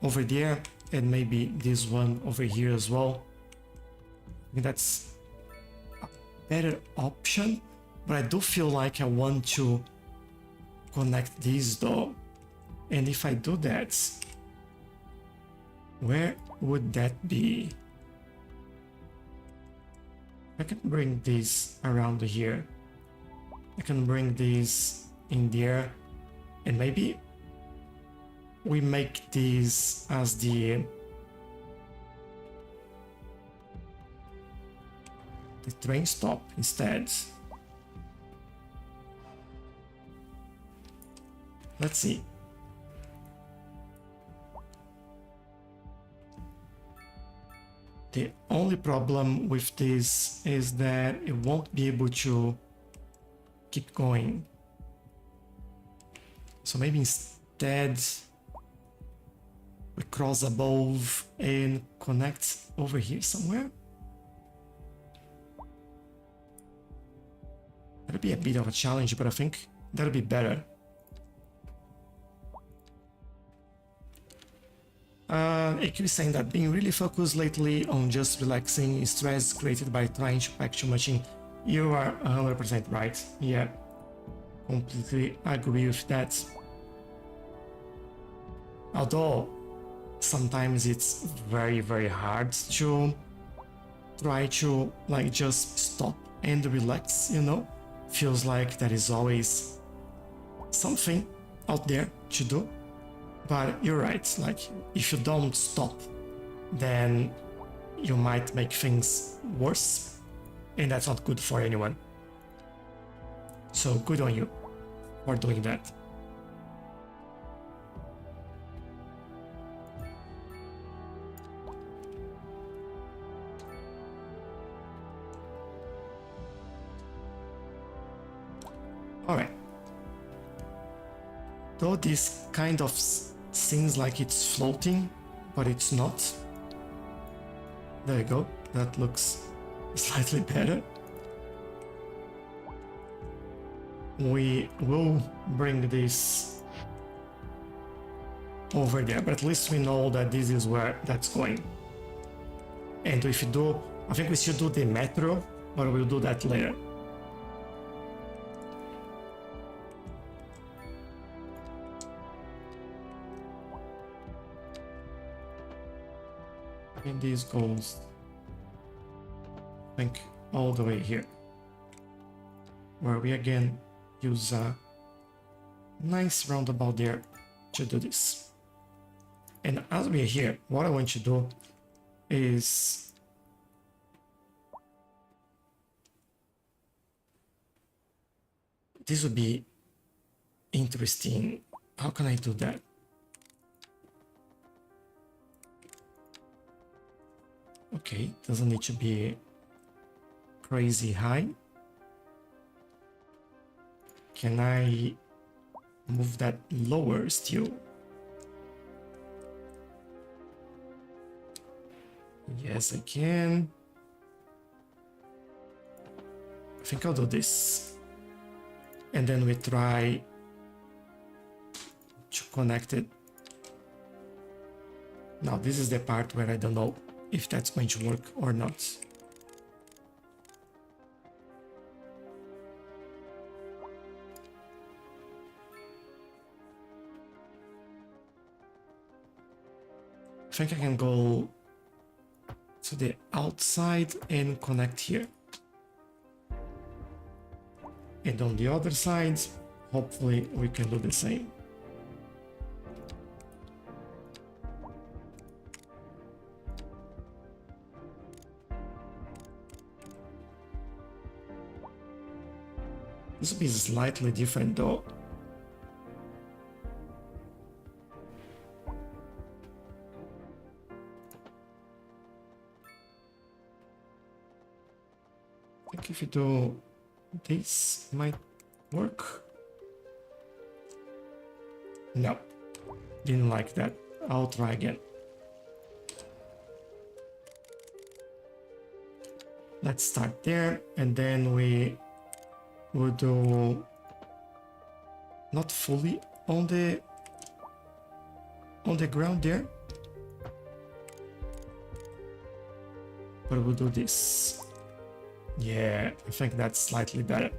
Speaker 1: over there, and maybe this one over here as well. I think that's a better option, but I do feel like I want to connect these though. And if I do that, where would that be? I can bring these around here. I can bring these in there, and maybe we make these as the train stop instead. Let's see. The only problem with this is that it won't be able to keep going. So maybe instead we cross above and connect over here somewhere. That'll be a bit of a challenge, but I think that'll be better. AQ is saying that being really focused lately on just relaxing stress created by trying to pack too much in. You are 100% right. Yeah, completely agree with that. Although sometimes it's very, very hard to try to like just stop and relax, you know? Feels like there is always something out there to do. But you're right, like if you don't stop, then you might make things worse, and that's not good for anyone. So good on you for doing that. All right. Though this kind of seems like it's floating, but it's not. There you go. That looks slightly better. We will bring this over there, but at least we know that this is where that's going. And if you do, I think we should do the metro, but we'll do that later. And this goes, I think, all the way here, where we again use a nice roundabout there to do this. And as we are here, what I want to do is this would be interesting. How can I do that? Okay, doesn't need to be crazy high. Can I move that lower still? Yes, I can. I think I'll do this. And then we try to connect it. Now, this is the part where I don't know if that's going to work or not. I think I can go to the outside and connect here. And on the other side, hopefully we can do the same. This will be slightly different though. I think if you do this, might work. No, didn't like that. I'll try again. Let's start there, and then we will do not fully on the ground there, but we'll do this. Yeah, I think that's slightly better.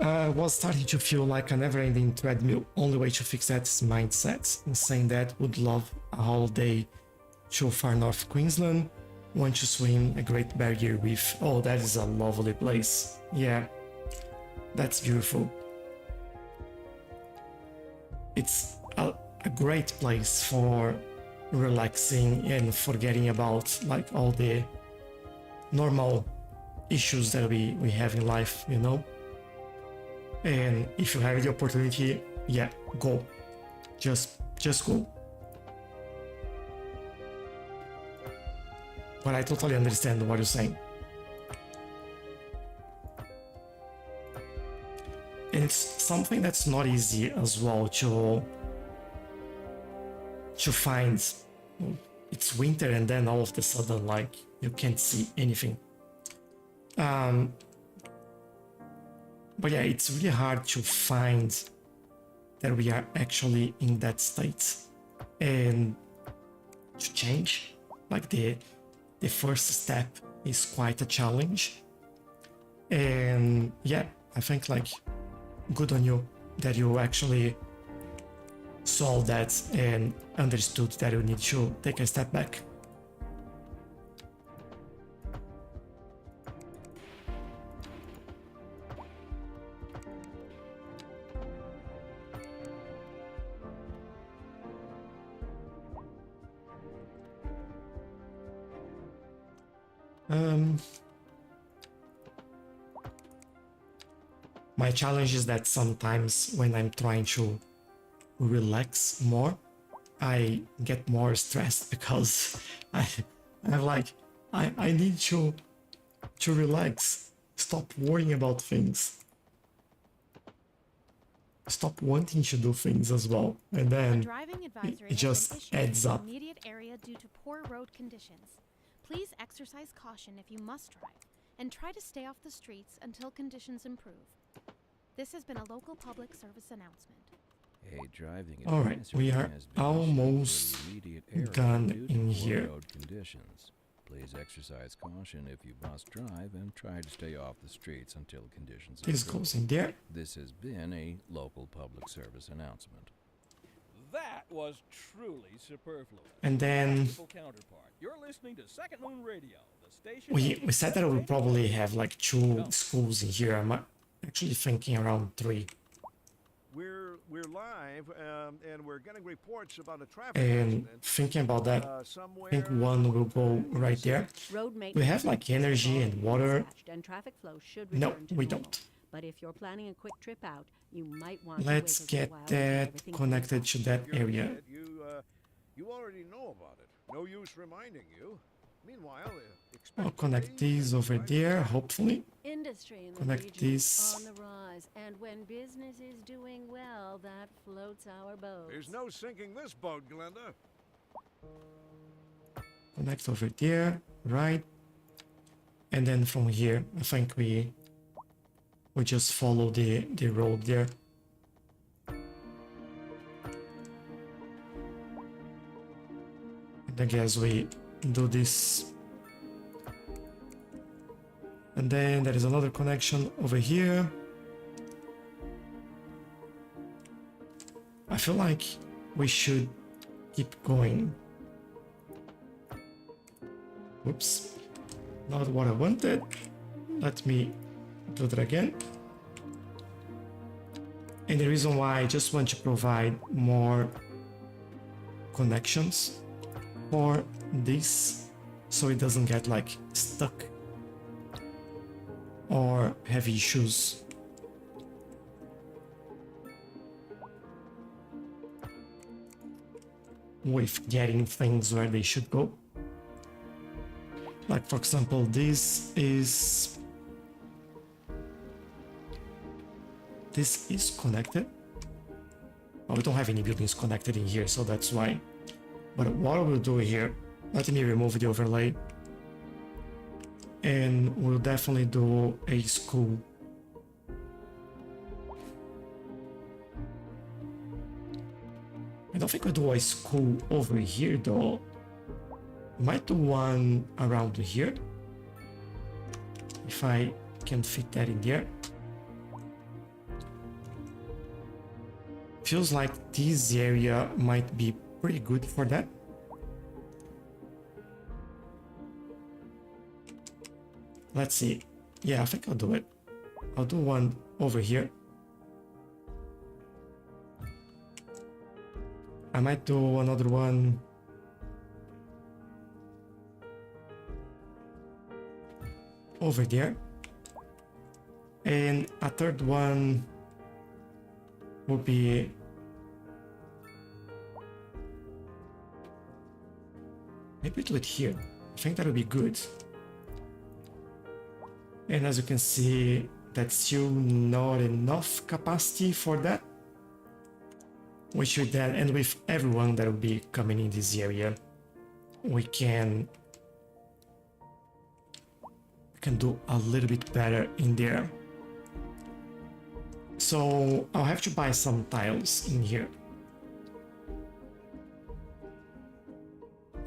Speaker 1: I was starting to feel like a never-ending treadmill. Only way to fix that is mindset. And saying that, would love a holiday to far north Queensland. Want to swim a Great Barrier Reef. Oh, that is a lovely place. Yeah, that's beautiful. It's a great place for relaxing and forgetting about like all the normal issues that we have in life, you know? And if you have the opportunity, yeah, go. Just go. But I totally understand what you're saying. And it's something that's not easy as well to find. It's winter and then all of a sudden like you can't see anything. But yeah, it's really hard to find that we are actually in that state, and to change, like the first step is quite a challenge. And yeah, I think like good on you that you actually saw that and understood that you need to take a step back. My challenge is that sometimes when I'm trying to relax more, I get more stressed because I'm like, I need to relax, stop worrying about things, stop wanting to do things as well, and then
Speaker 8: Driving advisory
Speaker 1: it just
Speaker 8: has been issued
Speaker 1: adds
Speaker 8: in the
Speaker 1: up.
Speaker 8: immediate area due to poor road conditions. Please exercise caution if you must drive, and try to stay off the streets until conditions improve. This has been a local public service announcement.
Speaker 2: A driving
Speaker 1: All right, we are
Speaker 2: advisory has been issued
Speaker 1: almost
Speaker 2: for the immediate area
Speaker 1: done
Speaker 2: due to
Speaker 1: in
Speaker 2: poor
Speaker 1: here.
Speaker 2: road conditions. Please exercise caution if you must drive and try to stay off the streets until conditions
Speaker 1: This
Speaker 2: improve.
Speaker 1: goes in there.
Speaker 2: This has been a local public service announcement.
Speaker 7: That was truly superfluous.
Speaker 1: And then
Speaker 7: Practical counterpart. You're listening to Second Moon Radio, the station.
Speaker 1: we said that we'll probably have like 2 schools in here. I'm actually thinking around 3.
Speaker 4: We're live, and we're getting reports about a traffic
Speaker 1: And
Speaker 4: accident.
Speaker 1: thinking about that, I
Speaker 4: Somewhere.
Speaker 1: think one will go right there.
Speaker 3: Road
Speaker 1: We
Speaker 3: maintenance
Speaker 1: have like
Speaker 3: is
Speaker 1: energy and water.
Speaker 3: dispatched, and traffic flow should
Speaker 1: No,
Speaker 3: return to
Speaker 1: we
Speaker 3: normal.
Speaker 1: don't.
Speaker 3: But if you're planning a quick trip out, you might want
Speaker 1: Let's
Speaker 3: to wait a
Speaker 1: get
Speaker 3: while until
Speaker 1: that
Speaker 3: everything
Speaker 1: connected
Speaker 3: clears
Speaker 1: to
Speaker 3: up.
Speaker 1: that area.
Speaker 4: You already know about it. No use reminding you. Meanwhile,
Speaker 1: I'll connect these over there, hopefully.
Speaker 3: Industry in the
Speaker 1: Connect
Speaker 3: region
Speaker 1: this.
Speaker 3: is on the rise, and when business is doing well, that floats our boats.
Speaker 4: There's no sinking this boat, Glenda.
Speaker 1: Connect over there, right? And then from here, I think we just follow the road there. And I guess we do this. And then there is another connection over here. I feel like we should keep going. Whoops. Not what I wanted. Let me do that again. And the reason why I just want to provide more connections for this so it doesn't get like stuck or have issues. with getting things where they should go. Like, for example, this is connected. Oh, we don't have any buildings connected in here, so that's why. But what we'll do here, let me remove the overlay. And we'll definitely do a school. I don't think we'll do a school over here though. We might do one around here. If I can fit that in there. Feels like this area might be pretty good for that. Let's see. Yeah, I think I'll do it. I'll do one over here. I might do another one over there. And a third one will be maybe do it here. I think that would be good. And as you can see, that's still not enough capacity for that. We should then, and with everyone that will be coming in this area, we can do a little bit better in there. So I'll have to buy some tiles in here.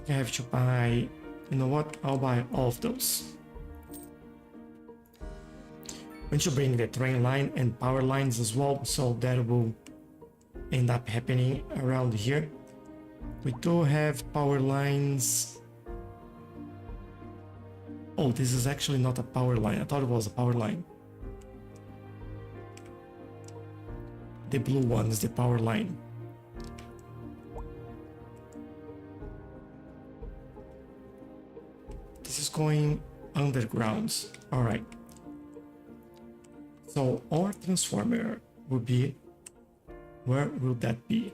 Speaker 1: I have to buy, you know what, I'll buy all of those. We need to bring the train line and power lines as well, so that will end up happening around here. We do have power lines. Oh, this is actually not a power line. I thought it was a power line. The blue one is the power line. This is going underground. All right. So our transformer will be, where will that be?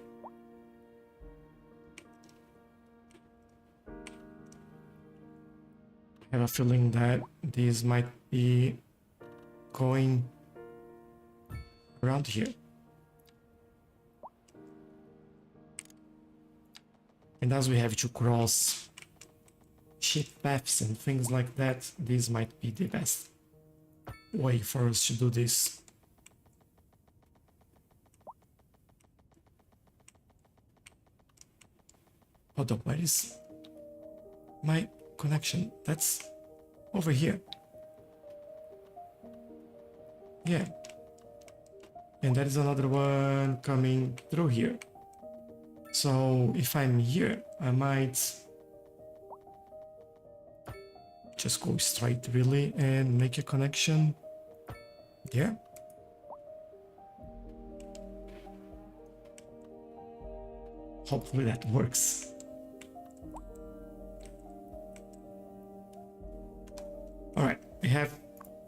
Speaker 1: I have a feeling that this might be going around here. And as we have to cross ship paths and things like that, this might be the best way for us to do this. Hold up, where is my connection? That's over here. Yeah. And there is another one coming through here. So if I'm here, I might just go straight really and make a connection there. Hopefully that works. All right, we have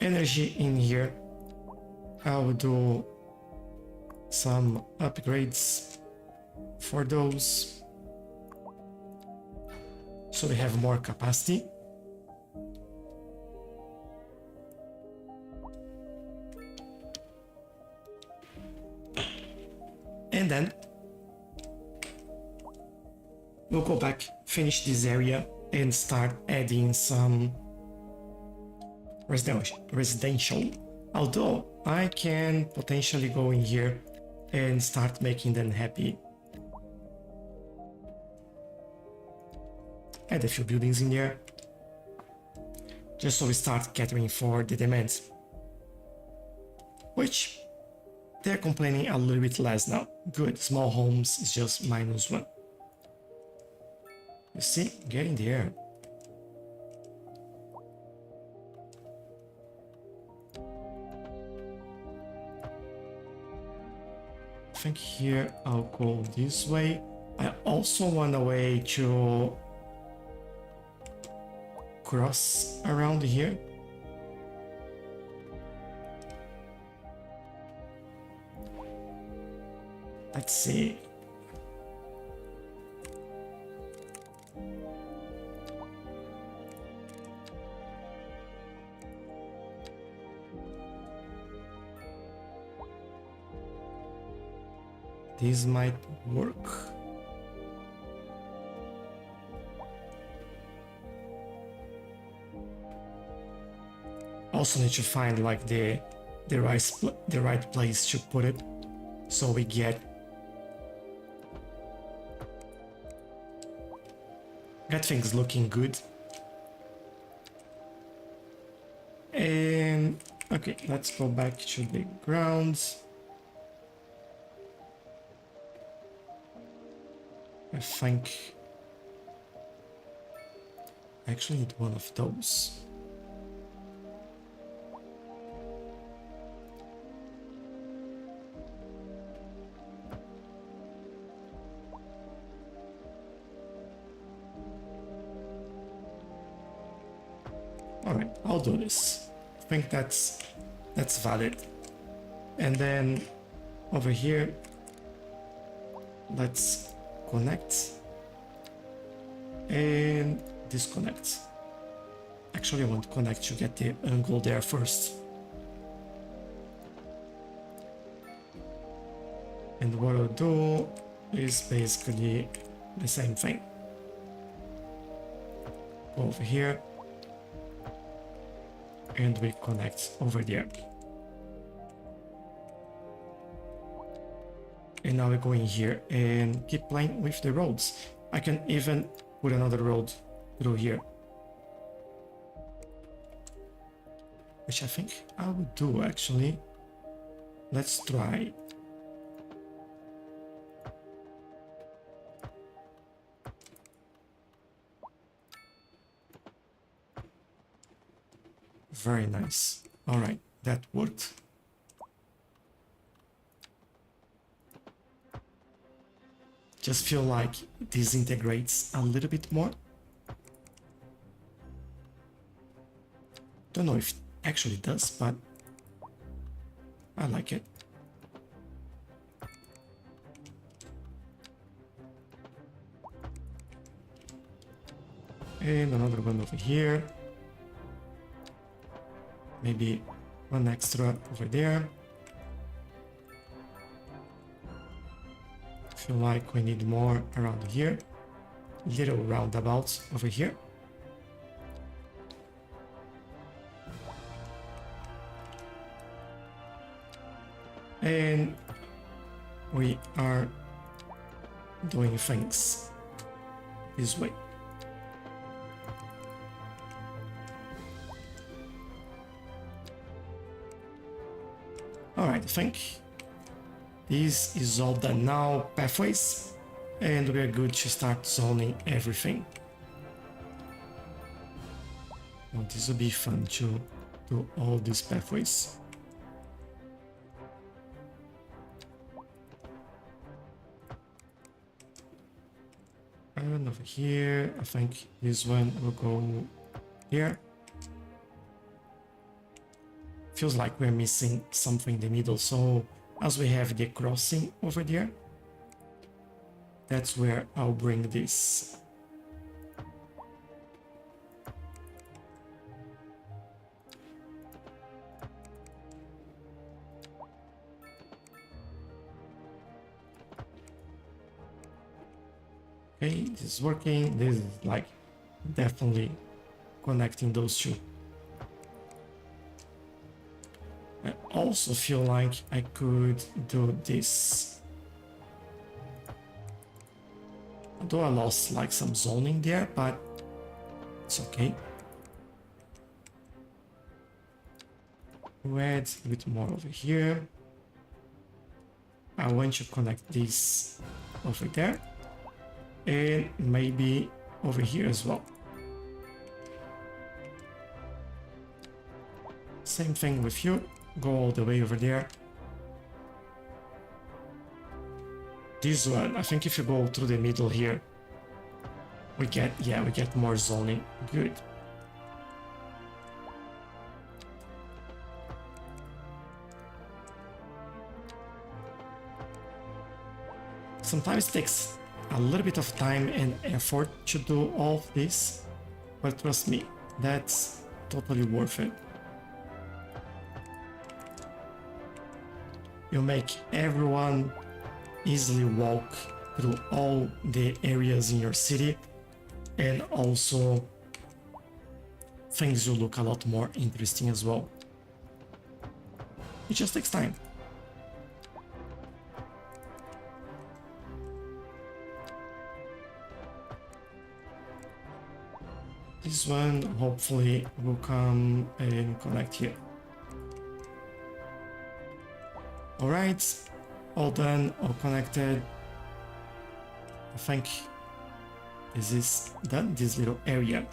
Speaker 1: energy in here. I will do some upgrades for those, so we have more capacity. And then we'll go back, finish this area, and start adding some residential. Although I can potentially go in here and start making them happy. Add a few buildings in there, just so we start catering for the demands. Which they're complaining a little bit less now. Good, small homes is just -1. You see, get in there. I think here I'll go this way. I also want a way to cross around here. Let's see. this might work. Also need to find like the right place to put it, so we get things looking good. And okay, let's go back to the grounds. I think I actually need one of those. Alright, I'll do this. I think that's valid. And then over here, let's connect and disconnect. Actually, I want to connect to get the angle there first. And what I'll do is basically the same thing. Go over here. And we connect over there. And now we go in here and keep playing with the roads. I can even put another road through here, which I think I would do actually. Let's try. Very nice. All right, that worked. Just feel like this integrates a little bit more. Don't know if it actually does, but I like it. And another one over here. Maybe one extra over there. Feel like we need more around here. Little roundabouts over here. And we are doing things this way. Alright, I think this is all done now, pathways, and we're good to start zoning everything. Well, this will be fun to do all these pathways. And over here, I think this one will go here. Feels like we're missing something in the middle, so as we have the crossing over there, that's where I'll bring this. Okay, this is working. This is like definitely connecting those two. I also feel like I could do this. Although I lost like some zoning there, but it's okay. We'll add a bit more over here. I want to connect this over there. And maybe over here as well. Same thing with you. Go all the way over there. This one, I think if you go through the middle here, we get more zoning. Good. Sometimes it takes a little bit of time and effort to do all of this, but trust me, that's totally worth it. You make everyone easily walk through all the areas in your city, and also things will look a lot more interesting as well. It just takes time. This one hopefully will come and connect here. Alright, all done, all connected. I think this is done, this little area.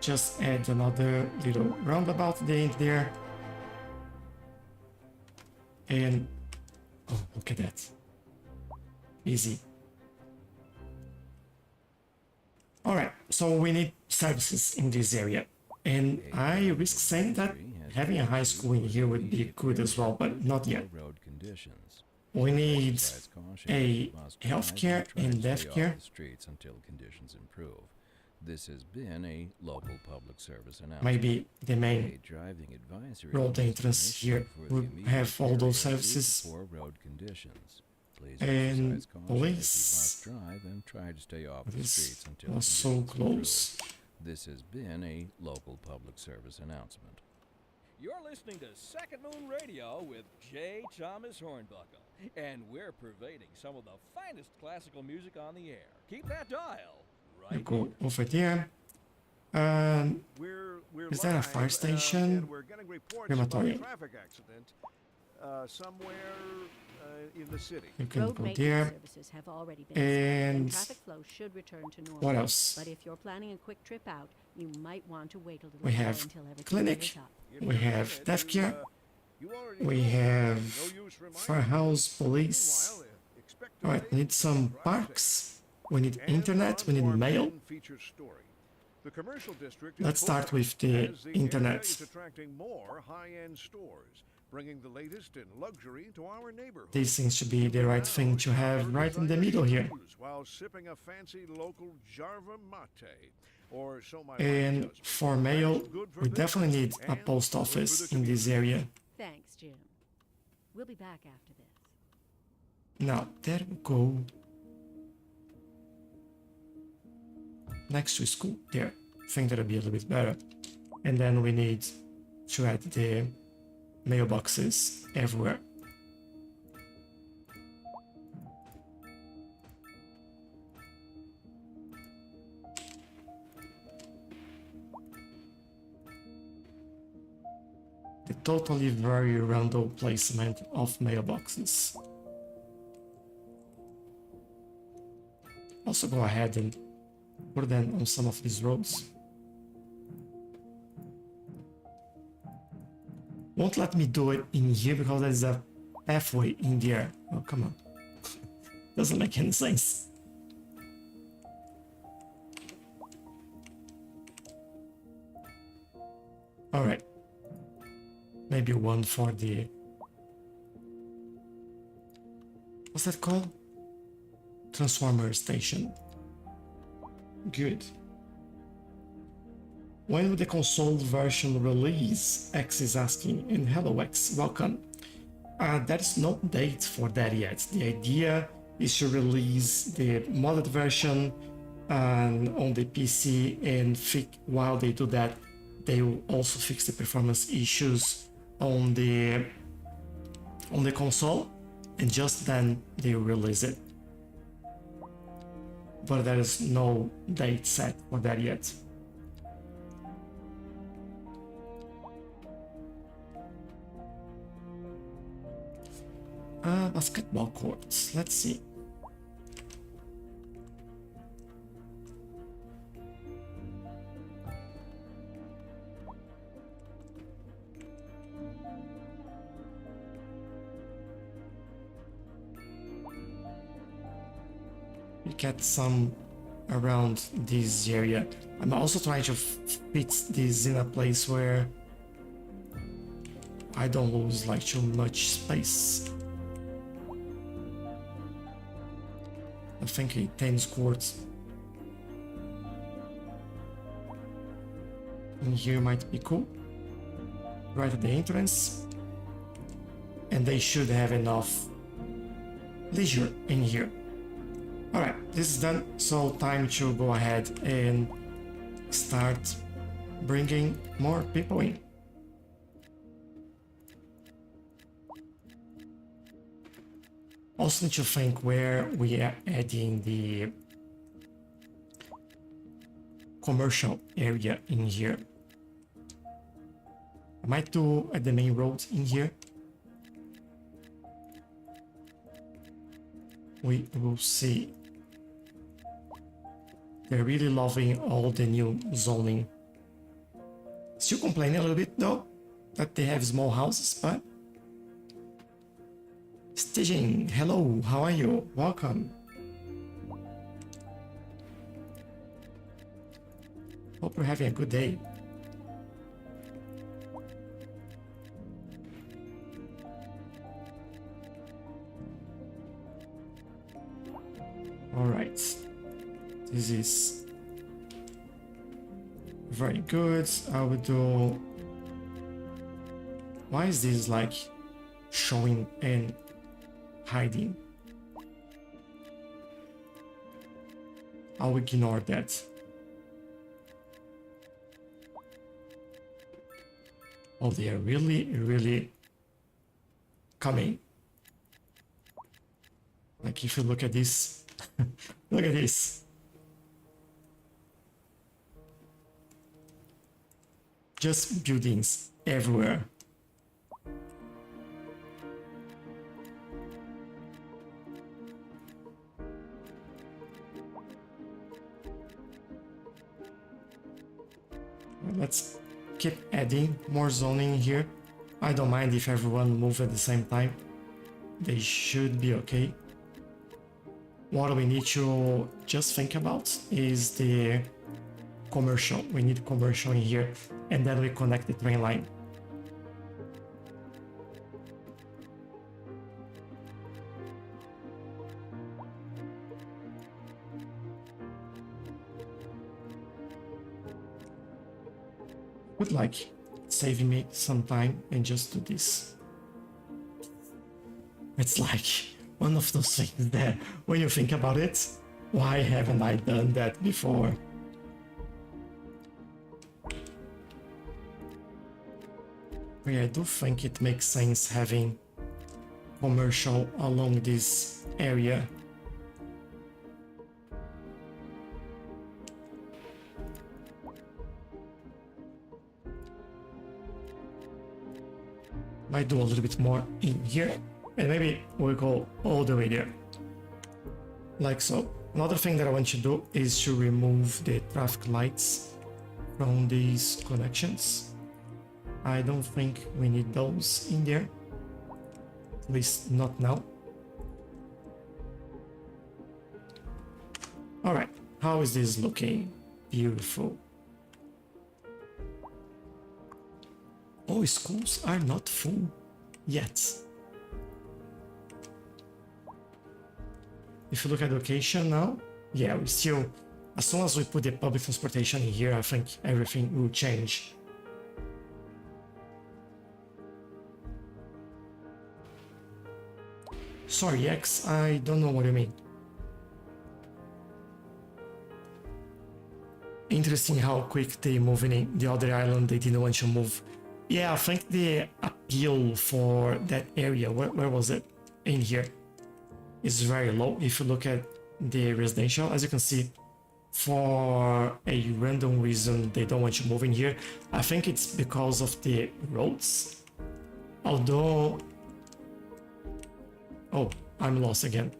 Speaker 1: Just add another little roundabout there. And, oh, look at that. Easy. Alright, so we need services in this area. And I risk saying that having a high school in here would be good as well, but not yet.
Speaker 2: Road conditions.
Speaker 1: We need
Speaker 2: Exercise caution
Speaker 1: a
Speaker 2: if you must drive
Speaker 1: healthcare
Speaker 2: try to
Speaker 1: and
Speaker 2: stay
Speaker 1: death
Speaker 2: off
Speaker 1: care.
Speaker 2: the streets until conditions improve. This has been a local public service announcement.
Speaker 1: Maybe the main
Speaker 2: A driving advisory
Speaker 1: road
Speaker 2: has been
Speaker 1: entrance
Speaker 2: issued
Speaker 1: here
Speaker 2: for the
Speaker 1: will
Speaker 2: immediate
Speaker 1: have all those
Speaker 2: area due to
Speaker 1: services.
Speaker 2: poor road conditions. Please
Speaker 1: And
Speaker 2: exercise caution
Speaker 1: police.
Speaker 2: if you must drive and try to stay off the
Speaker 1: This
Speaker 2: streets until
Speaker 1: was so
Speaker 2: conditions improve.
Speaker 1: close.
Speaker 2: This has been a local public service announcement.
Speaker 7: You're listening to Second Moon Radio with J. Thomas Hornbuckle, and we're pervading some of the finest classical music on the air. Keep that dial
Speaker 1: You
Speaker 7: right
Speaker 1: go
Speaker 7: here.
Speaker 1: over there.
Speaker 4: We're
Speaker 1: Is that a
Speaker 4: live,
Speaker 1: fire station?
Speaker 4: and we're getting reports about a
Speaker 1: Crematorium.
Speaker 4: traffic accident somewhere in the city.
Speaker 1: You can
Speaker 3: Road
Speaker 1: go
Speaker 3: maintenance
Speaker 1: there.
Speaker 3: services have already been established,
Speaker 1: And
Speaker 3: traffic flow should return to normal.
Speaker 1: what else?
Speaker 3: But if you're planning a quick trip out, you might want to wait a little
Speaker 1: We
Speaker 3: more
Speaker 1: have
Speaker 3: until everything
Speaker 1: clinic.
Speaker 3: clears up.
Speaker 4: In
Speaker 1: We
Speaker 4: a
Speaker 1: have
Speaker 4: minute,
Speaker 1: death care.
Speaker 4: you already
Speaker 1: We
Speaker 4: know
Speaker 1: have
Speaker 4: no use reminding
Speaker 1: firehouse,
Speaker 4: you.
Speaker 1: police.
Speaker 4: Meanwhile, expect
Speaker 1: Alright, we
Speaker 4: delays
Speaker 1: need some
Speaker 4: in drive
Speaker 1: parks. We need
Speaker 4: And
Speaker 1: internet. We need
Speaker 4: Farm
Speaker 1: mail.
Speaker 4: Inn features story. The commercial district is
Speaker 1: Let's start
Speaker 4: booming
Speaker 1: with the
Speaker 4: as area
Speaker 1: internet.
Speaker 4: is attracting more high-end stores, bringing the latest in luxury to our neighborhood.
Speaker 1: This seems to be the right thing to have right in the middle here.
Speaker 4: While sipping a fancy local Jarva mate, or so my wife
Speaker 1: And
Speaker 4: tells me.
Speaker 1: for mail,
Speaker 4: That's good for
Speaker 1: we definitely need
Speaker 4: business
Speaker 1: a
Speaker 4: and
Speaker 1: post
Speaker 4: good for
Speaker 1: office
Speaker 4: the
Speaker 1: in this area.
Speaker 3: Thanks, Jim. We'll be back after this.
Speaker 1: Now, there we go. Next to school, there. I think that'll be a little bit better. And then we need to add the mailboxes everywhere. The totally very random placement of mailboxes. Also go ahead and put them on some of these roads. Won't let me do it in here because there's a pathway in there. Oh, come on. Doesn't make any sense. Alright. Maybe one for the... What's that called? Transformer station. Good. When will the console version release? X is asking, and hello X, welcome. There's no date for that yet. The idea is to release the modded version on the PC, and while they do that, they will also fix the performance issues on the console, and just then they will release it. But there is no date set for that yet. Basketball courts, let's see. We get some around this area. I'm also trying to fit this in a place where I don't lose like too much space. I think a tennis court in here might be cool. Right at the entrance. and they should have enough leisure in here. Alright, this is done, so time to go ahead and start bringing more people in. Also need to think where we are adding the commercial area in here. I might do at the main road in here. We will see. They're really loving all the new zoning. Still complaining a little bit though that they have small houses, but Staging, hello, how are you? Welcome. Hope you're having a good day. Alright. This is very good. I will do... Why is this like showing and hiding? I'll ignore that. Oh, they are really coming. Like if you look at this, look at this. Just buildings everywhere. Let's keep adding more zoning here. I don't mind if everyone move at the same time. They should be okay. What we need to just think about is the commercial. We need commercial in here, and then we connect the train line. Would like saving me some time and just do this. It's like one of those things that when you think about it, why haven't I done that before? But yeah, I do think it makes sense having commercial along this area. Might do a little bit more in here, and maybe we'll go all the way there. Like so. Another thing that I want to do is to remove the traffic lights from these connections. I don't think we need those in there. At least not now. Alright, how is this looking? Beautiful. Oh, schools are not full yet. If you look at education now, yeah, we still, as soon as we put the public transportation in here, I think everything will change. Sorry, X, I don't know what you mean. Interesting how quick they moving in the other island, they didn't want to move. Yeah, I think the appeal for that area, where was it? In here, is very low. If you look at the residential, as you can see, for a random reason, they don't want to move in here. I think it's because of the roads. Although... Oh, I'm lost again.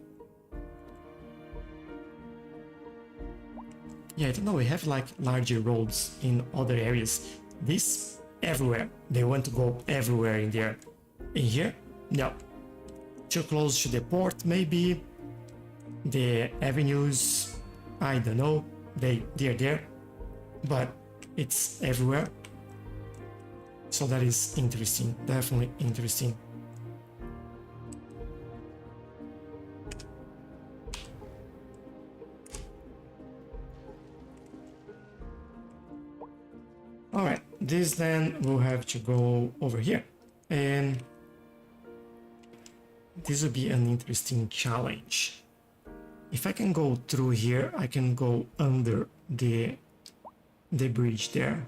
Speaker 1: Yeah, I don't know, we have like larger roads in other areas. This... everywhere. They want to go everywhere in there. In here? No. Too close to the port, maybe. The avenues, I don't know. They're there. But it's everywhere. So that is interesting. Definitely interesting. Alright. This then will have to go over here, and this will be an interesting challenge. If I can go through here, I can go under the bridge there.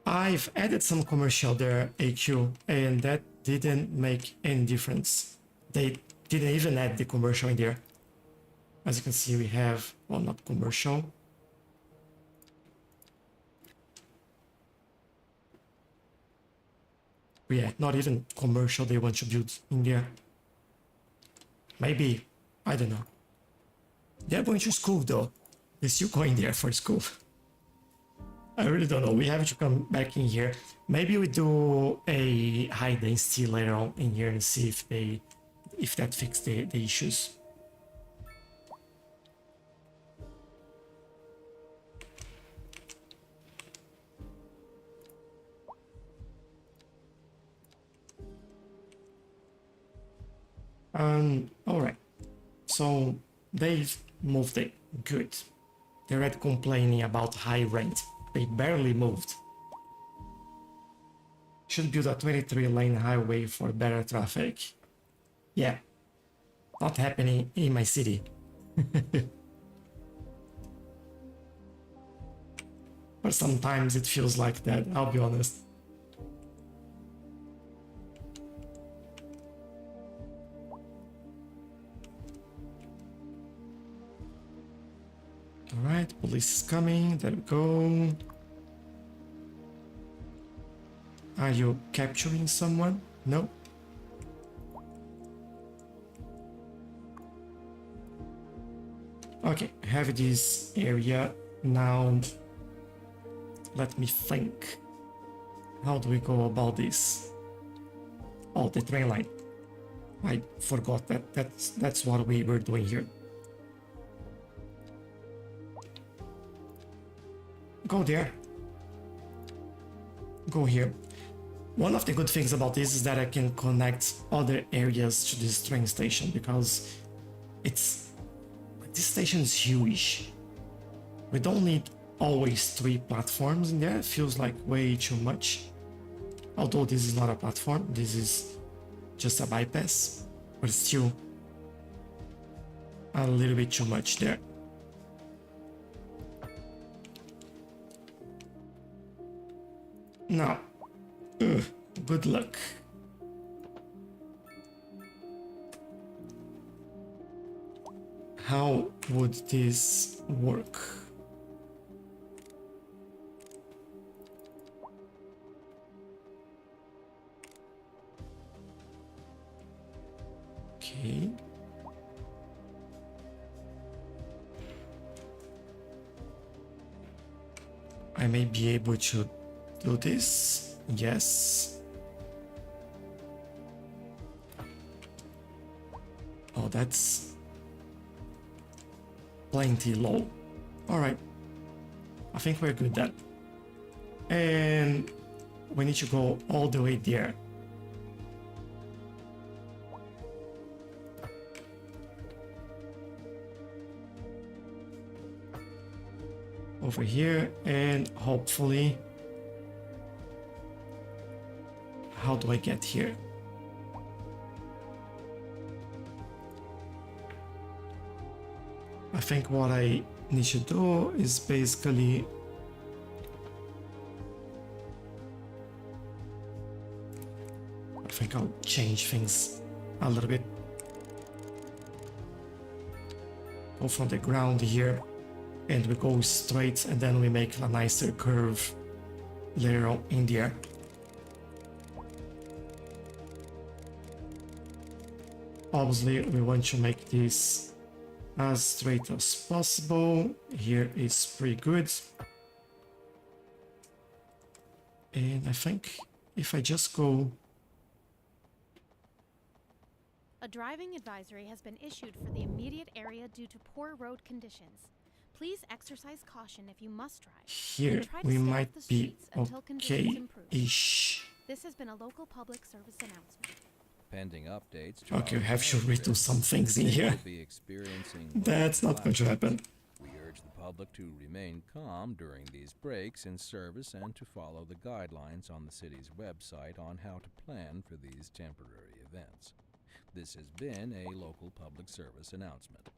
Speaker 1: I've added some commercial there, AQ, and that didn't make any difference. They didn't even add the commercial in there. As you can see, we have, well, not commercial. Yeah, not even commercial they want to build in there. Maybe, I don't know. They're going to school though. They're still going there for school. I really don't know. We have to come back in here. Maybe we do a high density later on in here and see if that fixes the issues. Alright. So they've moved it. Good. They're already complaining about high rent. They barely moved. Should build a 23-lane highway for better traffic. Yeah. Not happening in my city. But sometimes it feels like that, I'll be honest. Alright, police is coming. There we go. Are you capturing someone? No? Okay, have this area now. Let me think. How do we go about this? Oh, the train line. I forgot that's what we were doing here. Go there. Go here. One of the good things about this is that I can connect other areas to this train station because this station is huge. We don't need always 3 platforms in there. It feels like way too much. Although this is not a platform, this is just a bypass, but still a little bit too much there. Now, good luck. How would this work? Okay. I may be able to do this. Yes. Oh, that's plenty low. All right. I think we're good then. And we need to go all the way there. Over here, and hopefully, how do I get here? I think what I need to do is basically I think I'll change things a little bit. Go from the ground here, and we go straight, and then we make a nicer curve later on in the air. Obviously, we want to make this as straight as possible. Here is pretty good. And I think if I just go...
Speaker 8: A driving advisory has been issued for the immediate area due to poor road conditions. Please exercise caution if you must drive.
Speaker 1: Here,
Speaker 8: and try to
Speaker 1: we
Speaker 8: stay off
Speaker 1: might
Speaker 8: the
Speaker 1: be
Speaker 8: streets until conditions improve.
Speaker 1: okay-ish.
Speaker 8: This has been a local public service announcement.
Speaker 2: Pending updates to
Speaker 1: Okay,
Speaker 2: our
Speaker 1: we have to
Speaker 2: calendar,
Speaker 1: redo some things in
Speaker 2: we
Speaker 1: here.
Speaker 2: will be experiencing
Speaker 1: That's not going to happen.
Speaker 2: We urge the public to remain calm during these breaks in service and to follow the guidelines on the city's website on how to plan for these temporary events. This has been a local public service announcement.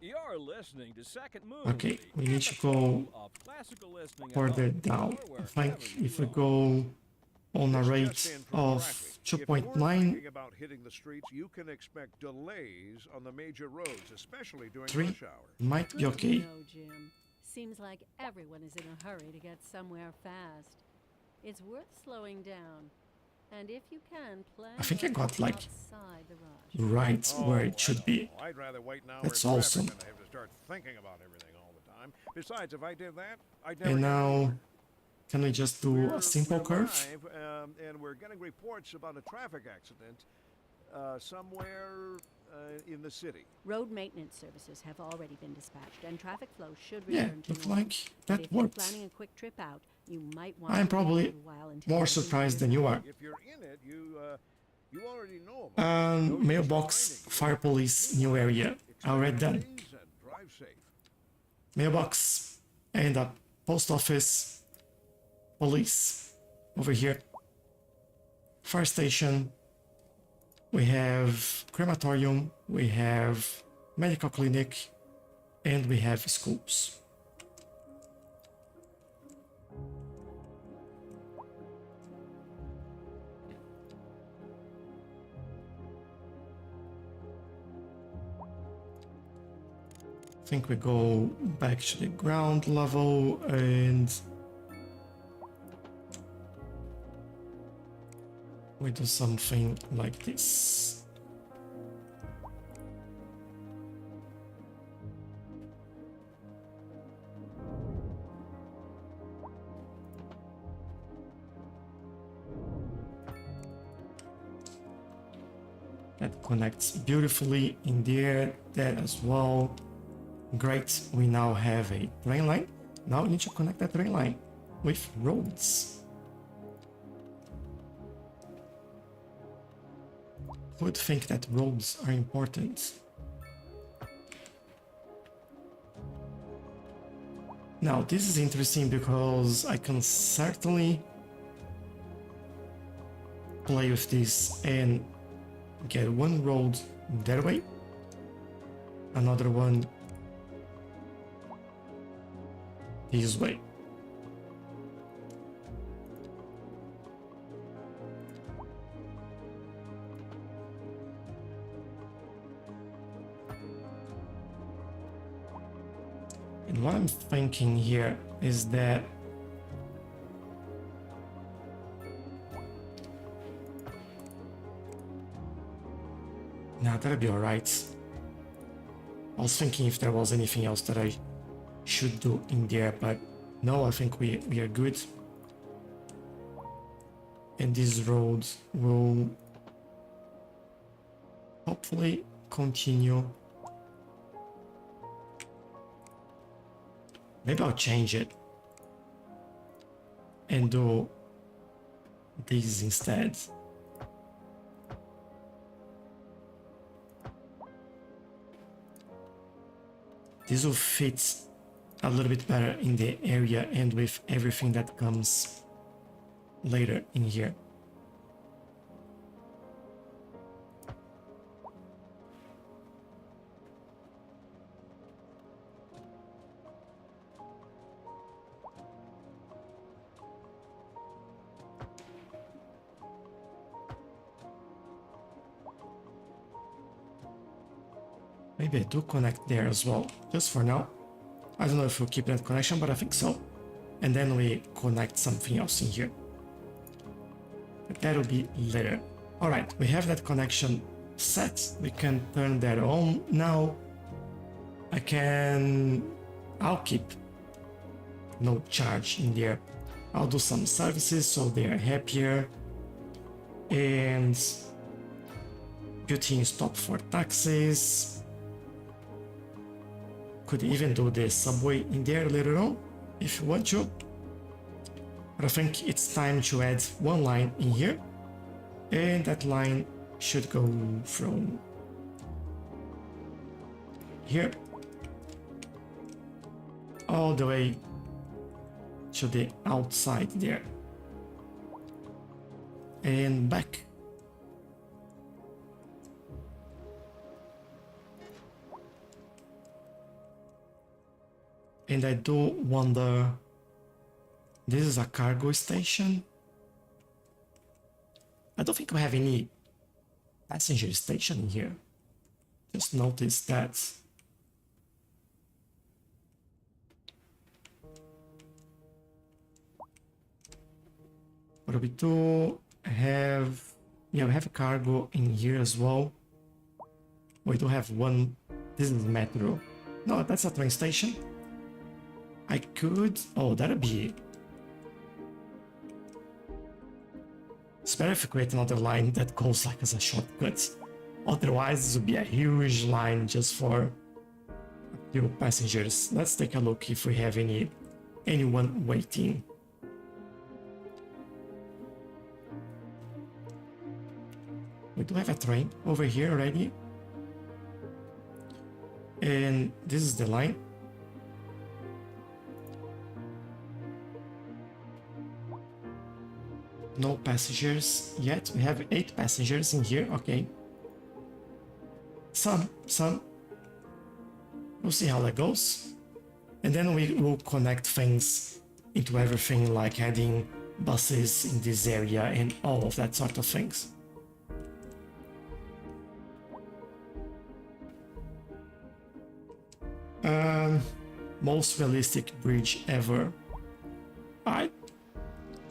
Speaker 7: You're listening to Second Moon.
Speaker 1: Okay,
Speaker 7: League,
Speaker 1: we need to
Speaker 7: episode
Speaker 1: go
Speaker 7: of classical listening at
Speaker 1: further
Speaker 7: home,
Speaker 1: down.
Speaker 7: or
Speaker 1: I think
Speaker 7: wherever
Speaker 1: if we
Speaker 7: you are.
Speaker 1: go on a
Speaker 4: This
Speaker 1: rate
Speaker 4: just in from
Speaker 1: of
Speaker 4: traffic. If you're
Speaker 1: 2.9,
Speaker 4: thinking about hitting the streets, you can expect delays on the major roads, especially during
Speaker 1: 3
Speaker 4: rush hour.
Speaker 1: might be
Speaker 3: Good to
Speaker 1: okay.
Speaker 3: know, Jim. Seems like everyone is in a hurry to get somewhere fast. It's worth slowing down. And if you can, plan
Speaker 1: I think I
Speaker 3: on
Speaker 1: got, like,
Speaker 3: outside the rush.
Speaker 1: right where it
Speaker 4: I
Speaker 1: should
Speaker 4: don't
Speaker 1: be.
Speaker 4: know. I'd rather wait an hour
Speaker 1: That's
Speaker 4: in traffic
Speaker 1: awesome.
Speaker 4: than have to start thinking about everything all the time. Besides, if I did that, I'd never
Speaker 1: And
Speaker 4: get
Speaker 1: now,
Speaker 4: anywhere.
Speaker 1: can we just do a simple
Speaker 4: We're
Speaker 1: curve?
Speaker 4: live, and we're getting reports about a traffic accident somewhere in the city.
Speaker 3: Road maintenance services have already been dispatched, and traffic flow should
Speaker 1: Yeah,
Speaker 3: return to
Speaker 1: looked
Speaker 3: normal.
Speaker 1: like
Speaker 3: But
Speaker 1: that
Speaker 3: if you're
Speaker 1: worked.
Speaker 3: planning a quick trip out, you might want
Speaker 1: I'm
Speaker 3: to wait a
Speaker 1: probably
Speaker 3: little while until
Speaker 1: more
Speaker 3: everything
Speaker 1: surprised
Speaker 3: is
Speaker 1: than you
Speaker 3: out.
Speaker 1: are.
Speaker 4: If you're in it, you already know about it. No use
Speaker 1: Mailbox,
Speaker 4: reminding you.
Speaker 1: fire police, new area. Already done.
Speaker 4: Expect delays and drive safe.
Speaker 1: Mailbox, and a post office, police over here. Fire station. We have crematorium, we have medical clinic, and we have schools. I think we go back to the ground level and we do something like this. That connects beautifully in there, that as well. Great, we now have a train line. Now we need to connect that train line with roads. Who would think that roads are important? Now, this is interesting because I can certainly play with this and get one road that way, another one this way. And what I'm thinking here is that nah, that'll be alright. I was thinking if there was anything else that I should do in there, but no, I think we are good. And this road will hopefully continue. Maybe I'll change it and do this instead. This will fit a little bit better in the area and with everything that comes later in here. Maybe I do connect there as well, just for now. I don't know if we'll keep that connection, but I think so. And then we connect something else in here. But that'll be later. Alright, we have that connection set. We can turn that on now. I'll keep no charge in there. I'll do some services so they are happier. And built-in stop for taxis. Could even do the subway in there later on, if you want to. But I think it's time to add one line in here. And that line should go from here all the way to the outside there. And back. And I do wonder, this is a cargo station. I don't think we have any passenger station in here. Just notice that. But we do have, yeah, we have a cargo in here as well. We do have one, this is metro. No, that's a train station. I could, oh, that'd be, it's better if we create another line that goes like as a shortcut. Otherwise, this would be a huge line just for a few passengers. Let's take a look if we have anyone waiting. We do have a train over here already. And this is the line. No passengers yet. We have 8 passengers in here. Okay. Some. We'll see how that goes. And then we will connect things into everything, like adding buses in this area and all of that sort of things. Most realistic bridge ever.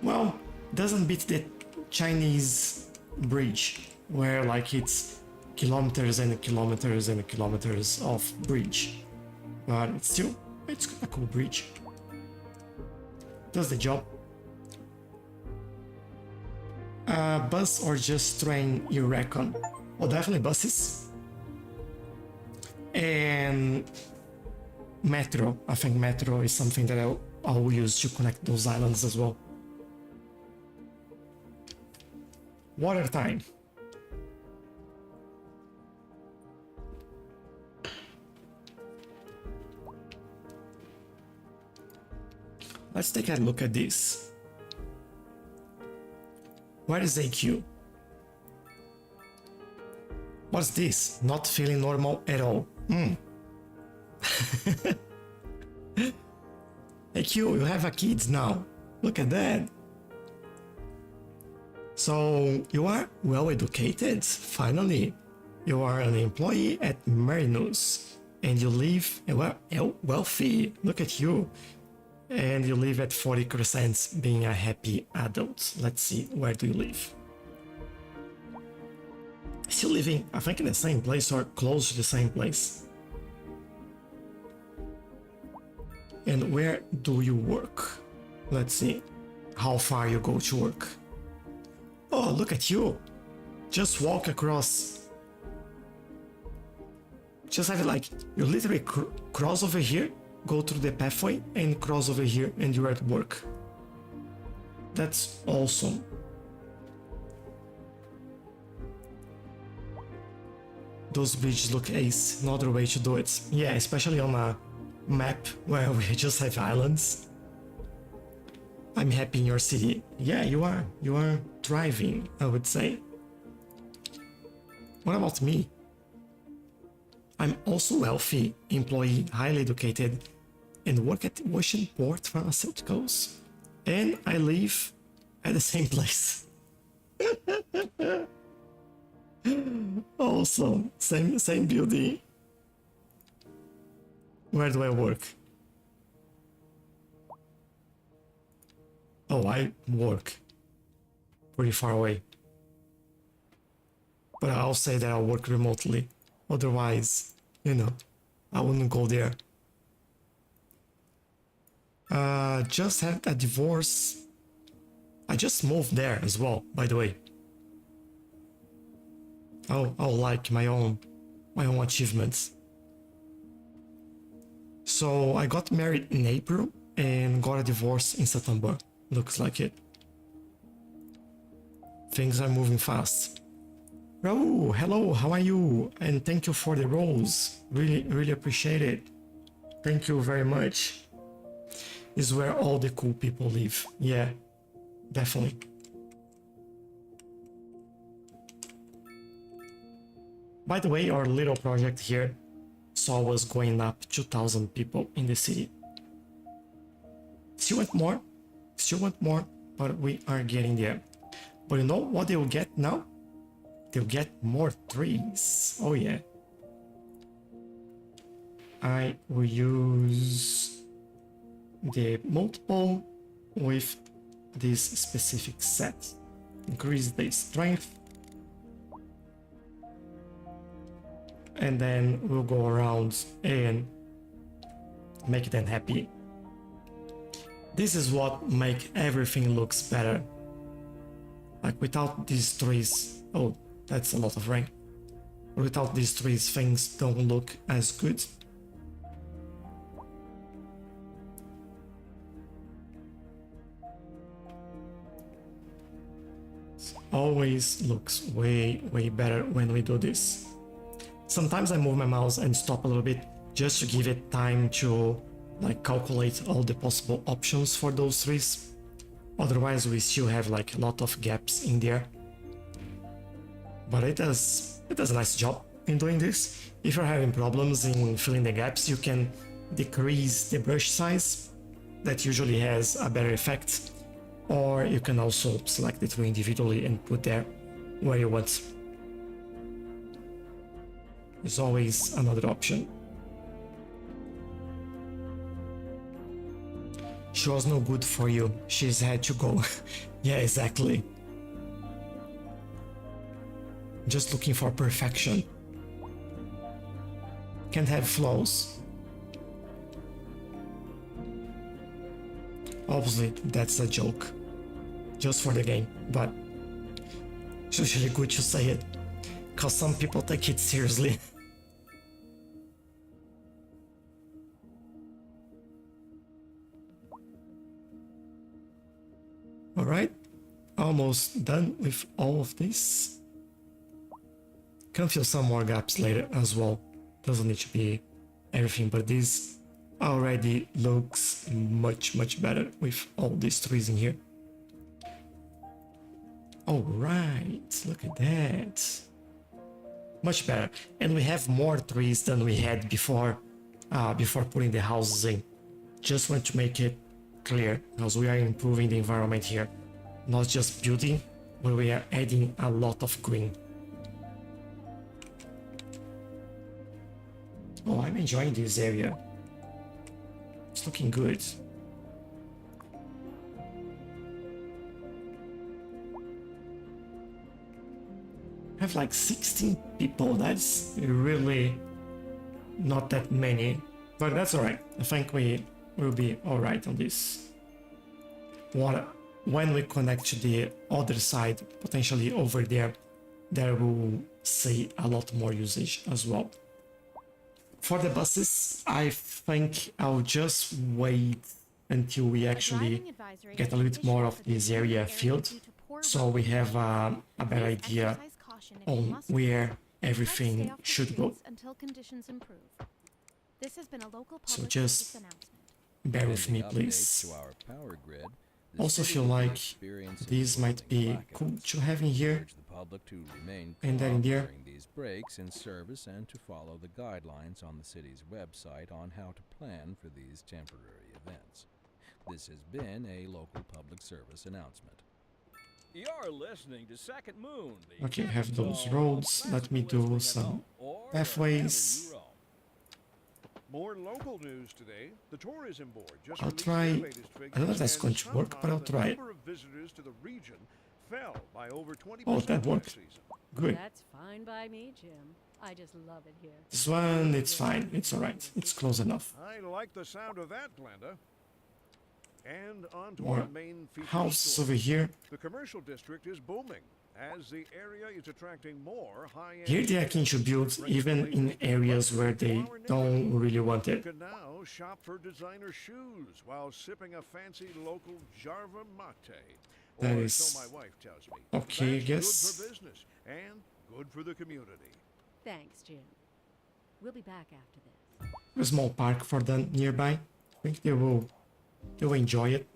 Speaker 1: Well, doesn't beat the Chinese bridge, where like it's kilometers and kilometers and kilometers of bridge. But it's a cool bridge. Does the job. Bus or just train, you reckon? Well, definitely buses. And metro. I think metro is something that I'll use to connect those islands as well. Water time. Let's take a look at this. Where is AQ? What's this? Not feeling normal at all. AQ, you have a kids now. Look at that. So you are well educated, finally. You are an employee at Marinus and you live wealthy. Look at you. And you live at 40 crescents, being a happy adult. Let's see, where do you live? Still living, I think, in the same place or close to the same place. And where do you work? Let's see how far you go to work. Oh, look at you. Just walk across. Just have it like, you literally cross over here, go through the pathway and cross over here and you're at work. That's awesome. Those bridges look ace. Another way to do it. Yeah, especially on a map where we just have islands. I'm happy in your city. Yeah, you are. You are thriving, I would say. What about me? I'm also wealthy, employee, highly educated, and work at Ocean Port Pharmaceuticals. And I live at the same place. Awesome. Same building. Where do I work? Oh, I work pretty far away. But I'll say that I'll work remotely. Otherwise, you know, I wouldn't go there. Just had a divorce. I just moved there as well, by the way. I'll like my own achievements. So I got married in April and got a divorce in September. Looks like it. Things are moving fast. Raul, hello, how are you? And thank you for the rose. Really appreciate it. Thank you very much. This is where all the cool people live. Yeah, definitely. By the way, our little project here saw us going up 2,000 people in the city. Still want more, but we are getting there. But you know what they will get now? They'll get more trees. Oh yeah. I will use the multiple with this specific set. Increase the strength. And then we'll go around and make them happy. This is what make everything looks better. Like without these trees, oh, that's a lot of rain. Without these trees, things don't look as good. It always looks way better when we do this. Sometimes I move my mouse and stop a little bit just to give it time to like calculate all the possible options for those trees. Otherwise we still have like a lot of gaps in there. But it does a nice job in doing this. If you're having problems in filling the gaps, you can decrease the brush size. That usually has a better effect. Or you can also select the tree individually and put there where you want. There's always another option. She was no good for you. She's had to go. Yeah, exactly. Just looking for perfection. Can't have flaws. Obviously, that's a joke. Just for the game, but it's usually good to say it. Cause some people take it seriously. Alright, almost done with all of this. Can fill some more gaps later as well. Doesn't need to be everything, but this already looks much better with all these trees in here. Alright, look at that. Much better. And we have more trees than we had before putting the houses in. Just want to make it clear, because we are improving the environment here. Not just building, but we are adding a lot of green. Oh, I'm enjoying this area. It's looking good. I have like 16 people. That's really not that many, but that's alright. I think we will be alright on this. When we connect to the other side, potentially over there, there we'll see a lot more usage as well. For the buses, I think I'll just wait until we actually get a little bit more of this area filled, so we have a better idea on where everything should go. So just bear with me, please. Also feel like these might be cool to have in here, and then in there.
Speaker 2: These breaks in service and to follow the guidelines on the city's website on how to plan for these temporary events. This has been a local public service announcement.
Speaker 7: You're listening to Second Moon.
Speaker 1: Okay, have those roads. Let me do some pathways.
Speaker 4: More local news today. The tourism board just
Speaker 1: I'll
Speaker 4: released
Speaker 1: try.
Speaker 4: their latest figures,
Speaker 1: I don't know if that's
Speaker 4: and
Speaker 1: going to work, but I'll
Speaker 4: somehow
Speaker 1: try
Speaker 4: the
Speaker 1: it.
Speaker 4: number of visitors to the region fell by over 20%
Speaker 1: Oh, that worked.
Speaker 4: last season.
Speaker 1: Good.
Speaker 3: That's fine by me, Jim. I just love it here.
Speaker 1: This one, it's fine. It's alright. It's close enough.
Speaker 4: I like the sound of that, Glenda. And on to
Speaker 1: More
Speaker 4: our main feature
Speaker 1: houses
Speaker 4: story.
Speaker 1: over here.
Speaker 4: The commercial district is booming as the area is attracting more high-end.
Speaker 1: Here they are keen to build even in areas where they don't really want
Speaker 4: You
Speaker 1: it.
Speaker 4: can now shop for designer shoes while sipping a fancy local Jarva mate.
Speaker 1: That
Speaker 4: Or
Speaker 1: is
Speaker 4: so my wife tells me.
Speaker 1: okay, I
Speaker 4: That's
Speaker 1: guess.
Speaker 4: good for business and good for the community.
Speaker 3: Thanks, Jim. We'll be back after this.
Speaker 1: A small park for them nearby. I think they will enjoy it.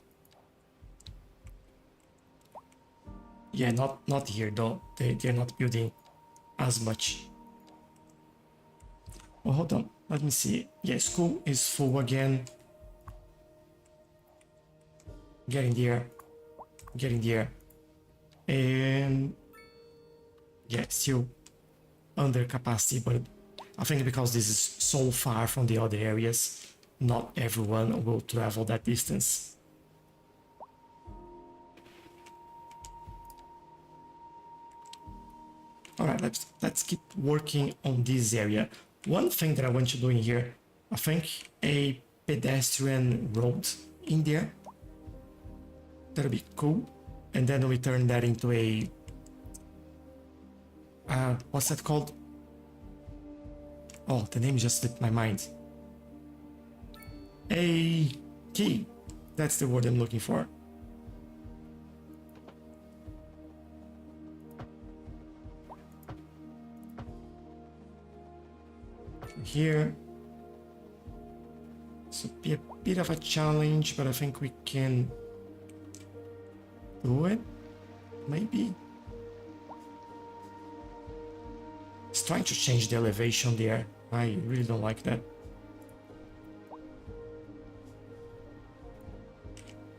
Speaker 1: Yeah, not here though. They're not building as much. Oh, hold on. Let me see. Yeah, school is full again. Getting there. Getting there. And yeah, still under capacity, but I think because this is so far from the other areas, not everyone will travel that distance. All right, let's keep working on this area. One thing that I want to do in here, I think a pedestrian road in there. That'll be cool. And then we turn that into a what's that called? Oh, the name just slipped my mind. A key. That's the word I'm looking for. Here. This will be a bit of a challenge, but I think we can do it. Maybe. It's trying to change the elevation there. I really don't like that.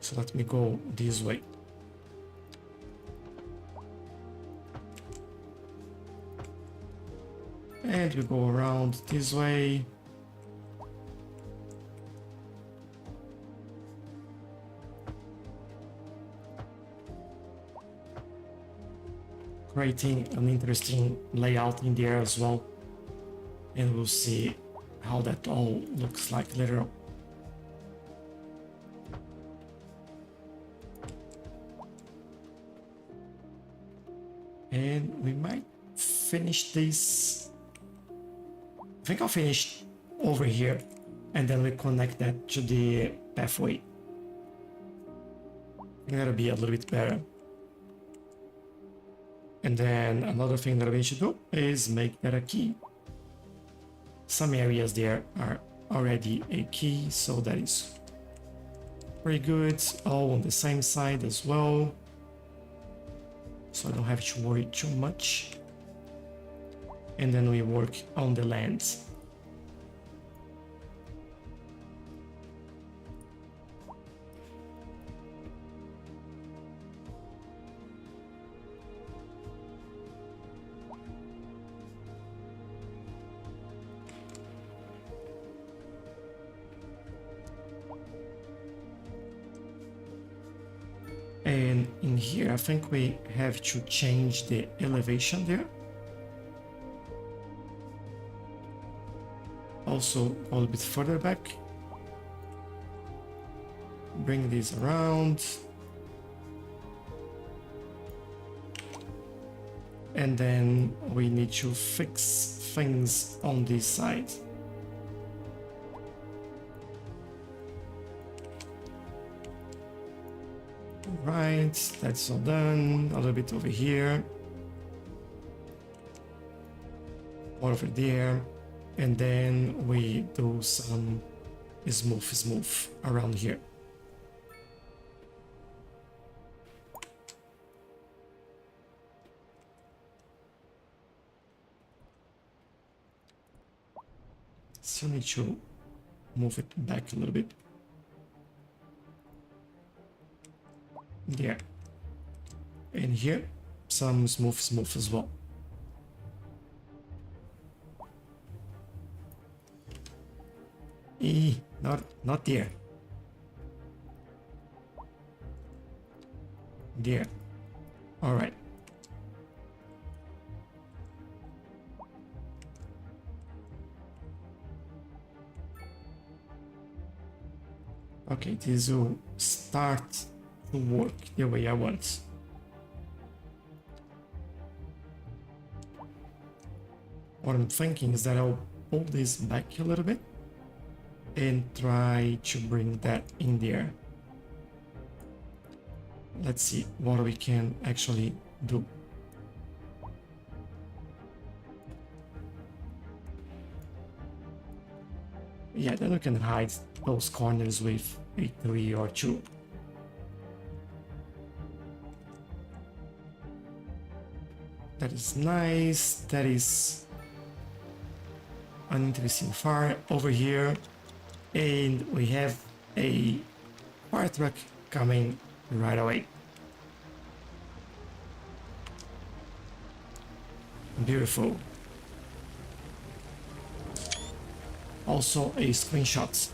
Speaker 1: So let me go this way. And we go around this way. Creating an interesting layout in there as well. And we'll see how that all looks like later on. And we might finish this. I think I'll finish over here and then we connect that to the pathway. I think that'll be a little bit better. And then another thing that I need to do is make that a key. Some areas there are already a key, so that is pretty good. All on the same side as well. So I don't have to worry too much. And then we work on the land. And in here, I think we have to change the elevation there. Also, go a little bit further back. Bring this around. And then we need to fix things on this side. Right, that's all done. A little bit over here. More over there. And then we do some smooth around here. Still need to move it back a little bit. There. And here, some smooth as well. Not there. There. All right. Okay, this will start to work the way I want. What I'm thinking is that I'll pull this back a little bit and try to bring that in there. Let's see what we can actually do. Yeah, then we can hide those corners with a 3 or 2. That is nice. That is an interesting fire over here. And we have a fire truck coming right away. Beautiful. Also a screenshot.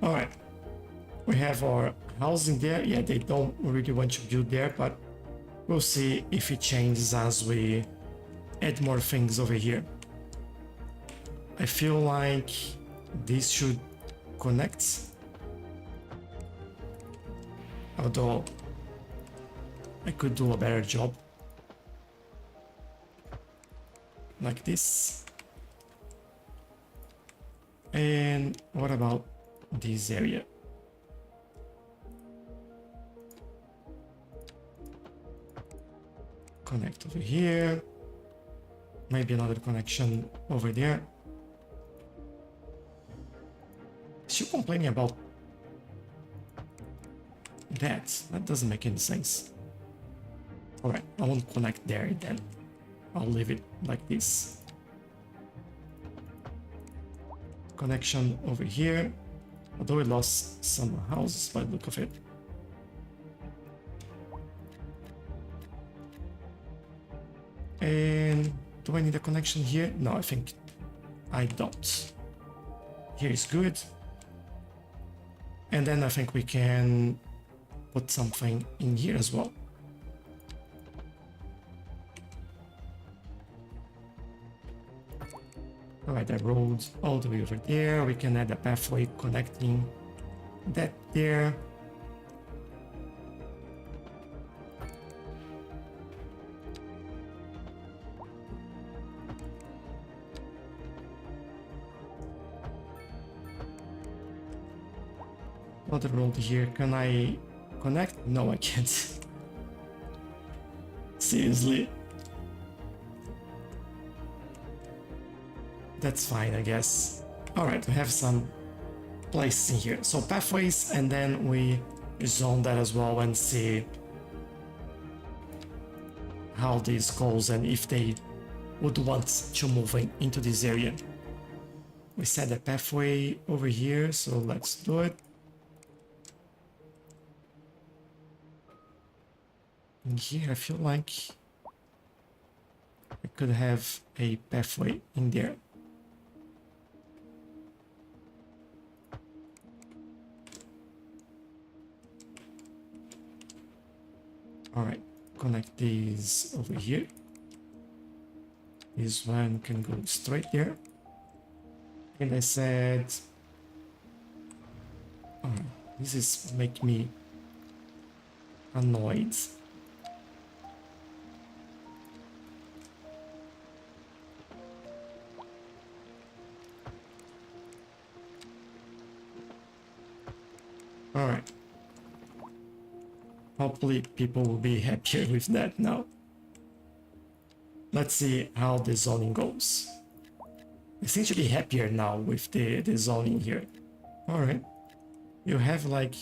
Speaker 1: Alright. We have our house in there. Yeah, they don't really want to build there, but we'll see if it changes as we add more things over here. I feel like this should connect. Although I could do a better job. Like this. And what about this area? Connect over here. Maybe another connection over there. Still complaining about that. That doesn't make any sense. Alright, I won't connect there then. I'll leave it like this. Connection over here. Although we lost some houses by the look of it. And do I need a connection here? No, I think I don't. Here is good. And then I think we can put something in here as well. Alright, the road all the way over there. We can add a pathway connecting that there. Another road here. Can I connect? No, I can't. Seriously. That's fine, I guess. Alright, we have some places in here. So pathways, and then we zone that as well and see how this goes and if they would want to move into this area. We set a pathway over here, so let's do it. In here, I feel like I could have a pathway in there. Alright, connect these over here. This one can go straight there. And I said... this is making me annoyed. Alright. Hopefully people will be happier with that now. Let's see how the zoning goes. They seem to be happier now with the zoning here. Alright. You have like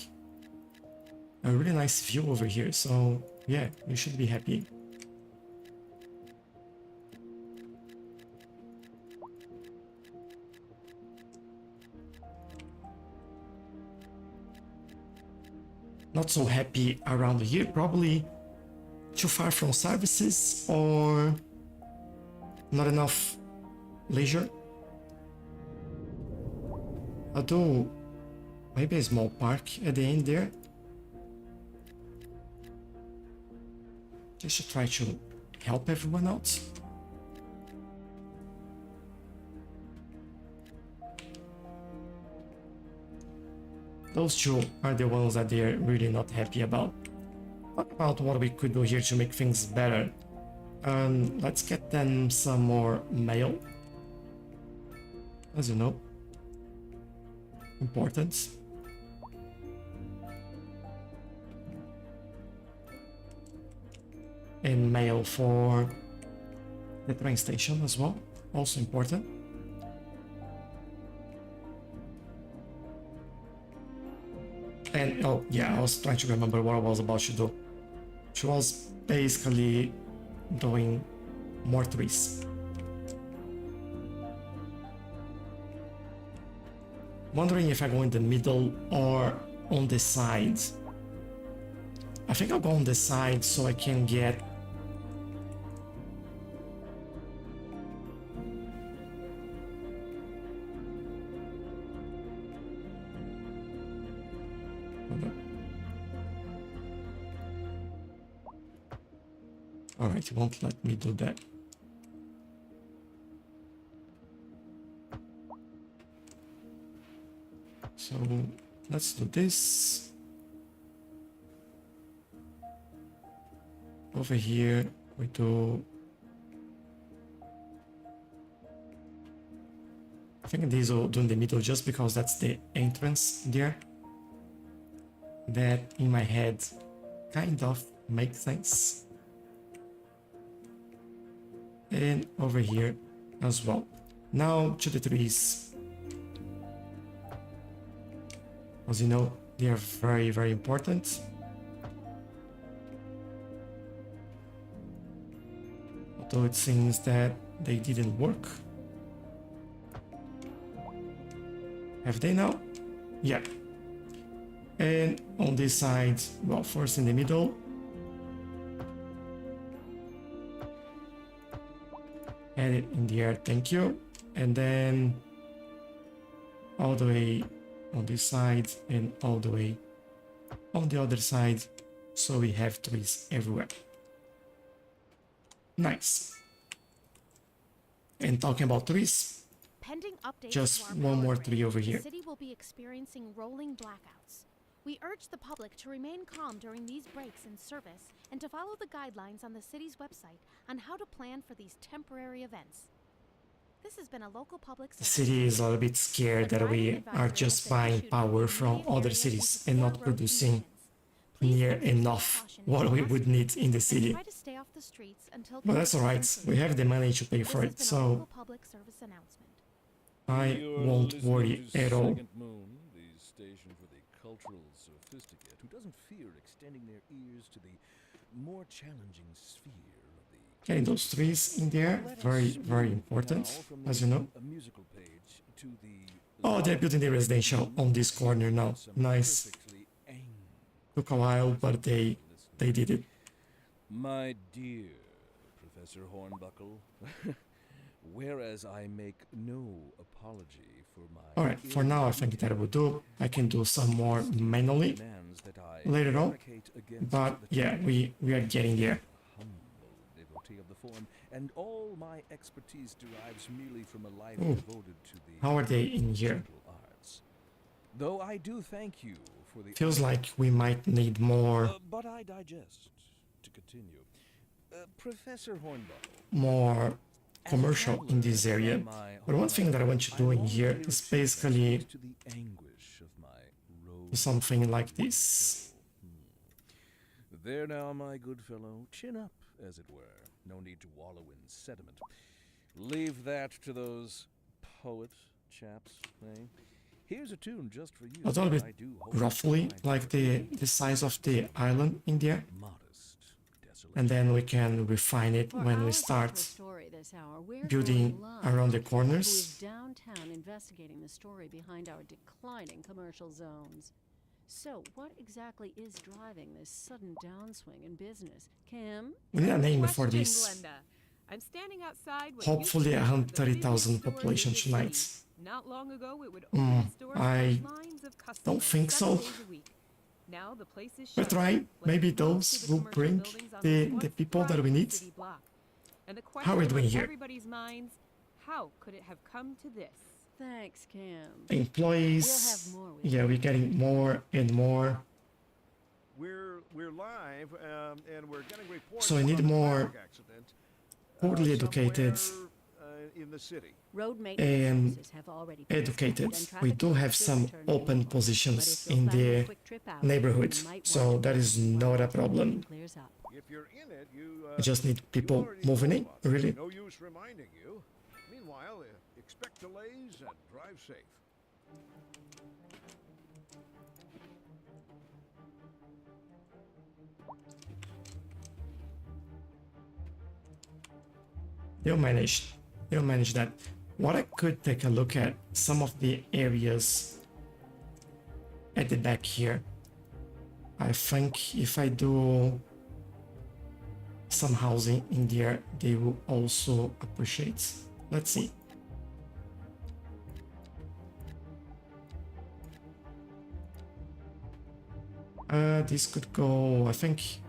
Speaker 1: a really nice view over here, so yeah, you should be happy. Not so happy around here, probably too far from services or not enough leisure. Although maybe a small park at the end there. Just should try to help everyone out. Those two are the ones that they're really not happy about. What about what we could do here to make things better? Let's get them some more mail. As you know. Important. And mail for the train station as well. Also important. And oh yeah, I was trying to remember what I was about to do. She was basically doing more trees. Wondering if I go in the middle or on the side. I think I'll go on the side so I can get... Alright, it won't let me do that. So let's do this. Over here we do... I think these will do in the middle just because that's the entrance there. That in my head kind of makes sense. And over here as well. Now to the trees. As you know, they are very, very important. Although it seems that they didn't work. Have they now? Yeah. And on this side, well, first in the middle. Add it in the air, thank you. And then all the way on this side and all the way on the other side, so we have trees everywhere. Nice. And talking about trees,
Speaker 8: Pending updates
Speaker 1: just
Speaker 8: to our
Speaker 1: one
Speaker 8: power
Speaker 1: more
Speaker 8: grid,
Speaker 1: tree over
Speaker 8: the
Speaker 1: here.
Speaker 8: city will be experiencing rolling blackouts. We urge the public to remain calm during these breaks in service and to follow the guidelines on the city's website on how to plan for these temporary events. This has been a local public
Speaker 1: The
Speaker 8: service
Speaker 1: city is a little bit scared that we are just buying power from other cities and not producing near enough what we would need in the city.
Speaker 8: Try to stay off the streets until
Speaker 1: But that's alright,
Speaker 8: conditions
Speaker 1: we have the money to pay
Speaker 8: improve.
Speaker 1: for
Speaker 8: This
Speaker 1: it,
Speaker 8: has been a
Speaker 1: so
Speaker 8: local public service announcement.
Speaker 1: I
Speaker 7: You're
Speaker 1: won't
Speaker 7: listening
Speaker 1: worry
Speaker 7: to
Speaker 1: at all.
Speaker 7: Second Moon, the station for the cultural sophisticate who doesn't fear extending their ears to the more challenging sphere of the...
Speaker 1: Getting those trees in there, very, very important, as you know.
Speaker 7: A musical page to the...
Speaker 1: Oh, they're building the residential on this corner now. Nice.
Speaker 7: Perfectly angry
Speaker 1: Took a while, but they did it.
Speaker 7: My dear Professor Hornbuckle, whereas I make no apology for my...
Speaker 1: Alright, for now I think that will do. I can do some more manually
Speaker 7: demands that I
Speaker 1: later on.
Speaker 7: advocate against
Speaker 1: But
Speaker 7: the
Speaker 1: yeah, we are getting there.
Speaker 7: humble devotee of the form, and all my expertise derives merely from a life
Speaker 1: Ooh.
Speaker 7: devoted to the
Speaker 1: How are they in here?
Speaker 7: gentle arts. Though I do thank you for the
Speaker 1: Feels
Speaker 7: honor,
Speaker 1: like we might need more
Speaker 7: but I digest. To continue, Professor Hornbuckle.
Speaker 1: more commercial in this area. But one thing that I want to do in here is basically
Speaker 7: to the anguish of my road.
Speaker 1: something like this.
Speaker 7: There now, my good fellow, chin up, as it were. No need to wallow in sediment. Leave that to those poet chaps, eh? Here's a tune just for you.
Speaker 1: A little bit
Speaker 7: I do hope
Speaker 1: roughly
Speaker 7: you find
Speaker 1: like
Speaker 7: it
Speaker 1: the size of the island in there.
Speaker 7: modest desolation.
Speaker 1: And then we can refine it
Speaker 3: For
Speaker 1: when
Speaker 3: our
Speaker 1: we
Speaker 3: central
Speaker 1: start
Speaker 3: story this hour, we're
Speaker 1: building
Speaker 3: going live,
Speaker 1: around the
Speaker 3: who is
Speaker 1: corners.
Speaker 3: downtown investigating the story behind our declining commercial zones. So, what exactly is driving this sudden downswing in business? Kim?
Speaker 1: We need a name for
Speaker 9: Question,
Speaker 1: this.
Speaker 9: Glenda. I'm standing outside what
Speaker 1: Hopefully
Speaker 9: used to be one of the
Speaker 1: 130,000
Speaker 9: biggest stores
Speaker 1: population
Speaker 9: in the
Speaker 1: tonight.
Speaker 9: city. Not long ago, it would open its doors to
Speaker 1: I
Speaker 9: lines of customers
Speaker 1: don't think
Speaker 9: 7
Speaker 1: so.
Speaker 9: days a week. Now the place is
Speaker 1: We're
Speaker 9: shut,
Speaker 1: trying.
Speaker 9: like
Speaker 1: Maybe
Speaker 9: most of
Speaker 1: those
Speaker 9: the
Speaker 1: will
Speaker 9: commercial
Speaker 1: bring
Speaker 9: buildings on
Speaker 1: the
Speaker 9: this once
Speaker 1: people that we
Speaker 9: thriving
Speaker 1: need.
Speaker 9: city block. And the
Speaker 1: How are we
Speaker 9: question
Speaker 1: doing
Speaker 9: on
Speaker 1: here?
Speaker 9: everybody's minds, how could it have come to this?
Speaker 3: Thanks, Kim.
Speaker 1: Employees.
Speaker 3: We'll have more with
Speaker 1: Yeah, we're getting more and more.
Speaker 4: We're live, and we're getting reports.
Speaker 1: So I need
Speaker 4: about a
Speaker 1: more
Speaker 4: traffic accident,
Speaker 1: poorly educated
Speaker 4: somewhere, in the city.
Speaker 3: Road maintenance
Speaker 1: and
Speaker 3: services have already been
Speaker 1: educated.
Speaker 3: scheduled, and
Speaker 1: We
Speaker 3: traffic
Speaker 1: do have
Speaker 3: should
Speaker 1: some
Speaker 3: return
Speaker 1: open
Speaker 3: normal. But
Speaker 1: positions
Speaker 3: if you're
Speaker 1: in
Speaker 3: planning a
Speaker 1: the
Speaker 3: quick trip out,
Speaker 1: neighborhood,
Speaker 3: you might
Speaker 1: so
Speaker 3: want to
Speaker 1: that is
Speaker 3: wait
Speaker 1: not a
Speaker 3: until
Speaker 1: problem.
Speaker 3: it clears up.
Speaker 4: If you're in it, you
Speaker 1: We just need
Speaker 4: you
Speaker 1: people
Speaker 4: already
Speaker 1: moving
Speaker 4: know
Speaker 1: in,
Speaker 4: about it.
Speaker 1: really.
Speaker 4: No use reminding you. Meanwhile, expect delays and drive safe.
Speaker 1: They'll manage that. What I could take a look at some of the areas at the back here. I think if I do some housing in there, they will also appreciate. Let's see. This could go, I think,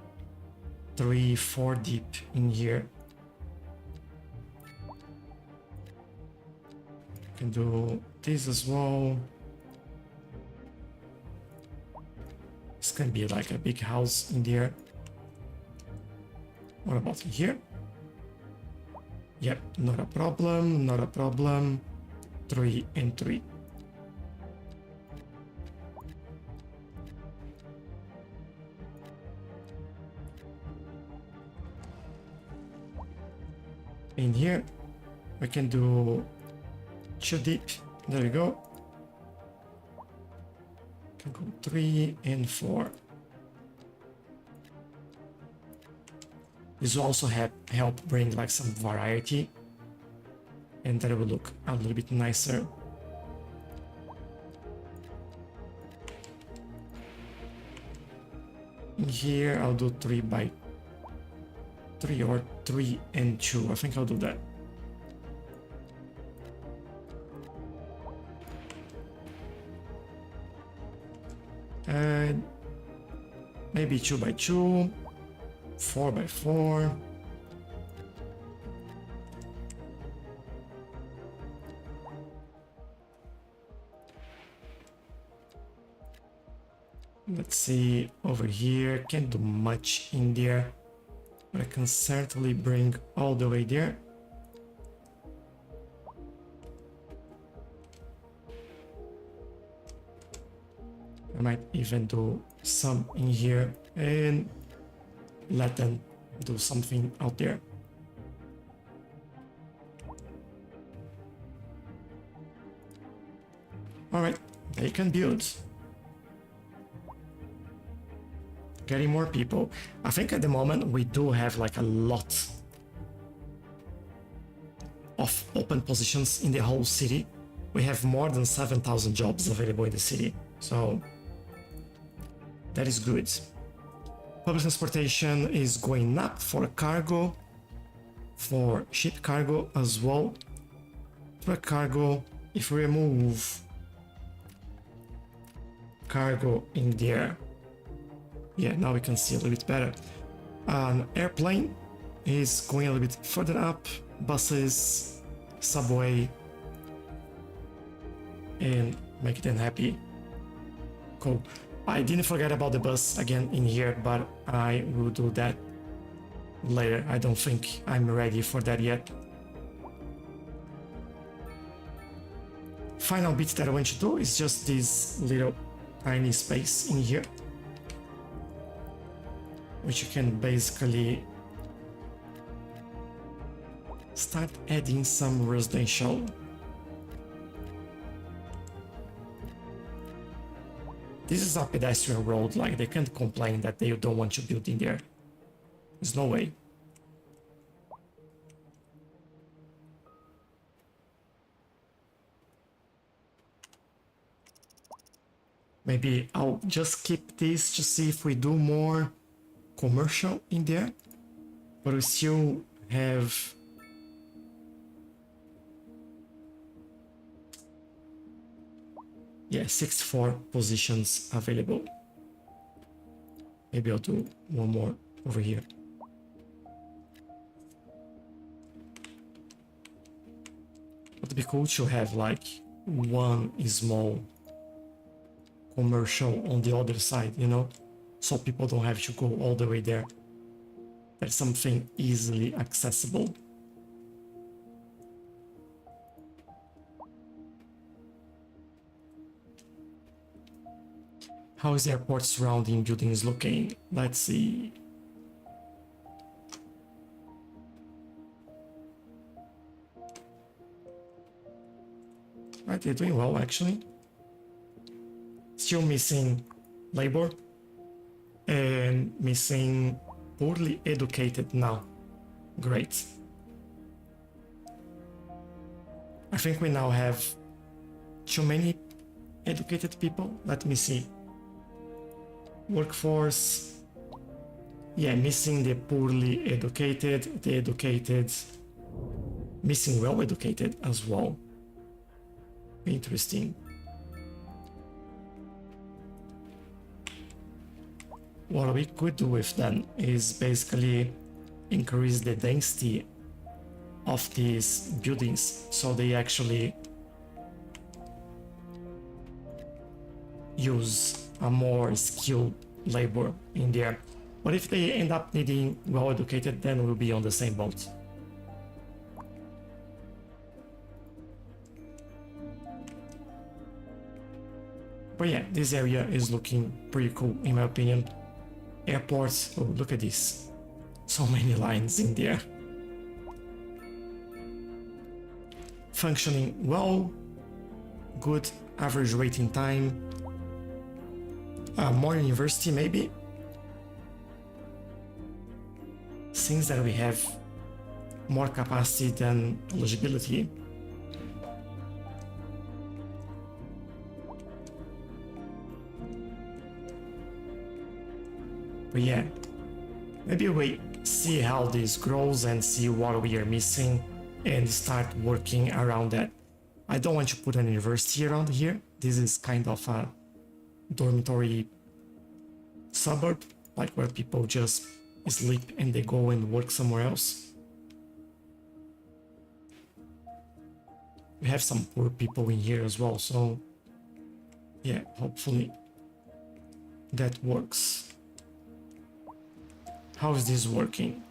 Speaker 1: 3-4 deep in here. Can do this as well. This can be like a big house in there. What about in here? Yep, not a problem, not a problem. 3 and 3. In here, we can do 2 deep. There we go. Can go 3 and 4. This will also help bring like some variety, and that will look a little bit nicer. In here, I'll do 3 by 3 or 3 and 2. I think I'll do that. And maybe 2 by 2, 4 by 4. Let's see over here. Can't do much in there, but I can certainly bring all the way there. I might even do some in here and let them do something out there. Alright, they can build. Getting more people. I think at the moment we do have like a lot of open positions in the whole city. We have more than 7,000 jobs available in the city, so that is good. Public transportation is going up for cargo, for ship cargo as well. Truck cargo, if we remove cargo in there, yeah, now we can see a little bit better. An airplane is going a little bit further up, buses, subway, and make them happy. Cool. I didn't forget about the bus again in here, but I will do that later. I don't think I'm ready for that yet. Final bit that I want to do is just this little tiny space in here, which you can basically start adding some residential. This is a pedestrian road, like they can't complain that they don't want to build in there. There's no way. Maybe I'll just keep this to see if we do more commercial in there, but we still have yeah, 64 positions available. Maybe I'll do one more over here. It would be cool to have like one small commercial on the other side, you know, so people don't have to go all the way there. There's something easily accessible. How is the airport surrounding buildings looking? Let's see. Right, they're doing well actually. Still missing labor and missing poorly educated now. Great. I think we now have too many educated people. Let me see. workforce. Yeah, missing the poorly educated, the educated, missing well educated as well. Interesting. What we could do with them is basically increase the density of these buildings so they actually use a more skilled labor in there. But if they end up needing well educated, then we'll be on the same boat. But yeah, this area is looking pretty cool in my opinion. Airports, oh look at this. So many lines in there. Functioning well, good average waiting time. More university maybe. Seems that we have more capacity than eligibility. But yeah, maybe we see how this grows and see what we are missing and start working around that. I don't want to put an university around here. This is kind of a dormitory suburb, like where people just sleep and they go and work somewhere else. We have some poor people in here as well, so yeah, hopefully that works. How is this working?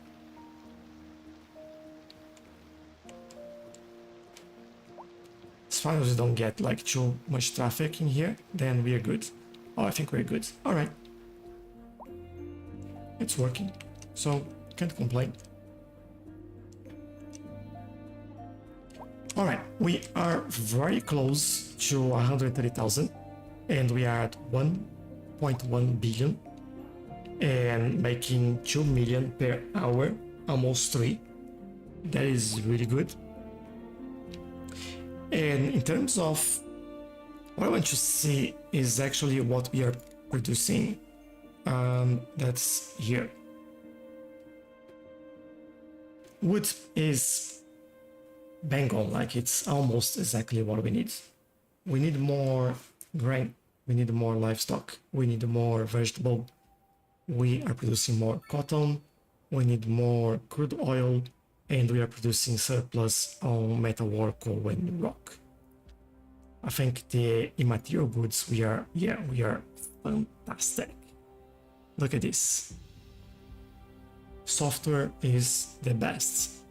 Speaker 1: As far as we don't get like too much traffic in here, then we are good. Oh, I think we're good. All right. It's working, so can't complain. All right, we are very close to 130,000 and we are at 1.1 billion and making 2 million per hour, almost 3. That is really good. And in terms of what I want to see is actually what we are producing. That's here. Wood is bang on, like it's almost exactly what we need. We need more grain, we need more livestock, we need more vegetable. We are producing more cotton, we need more crude oil, and we are producing surplus on metalwork, coal, and rock. I think the immaterial goods, we are fantastic. Look at this. Software is the best.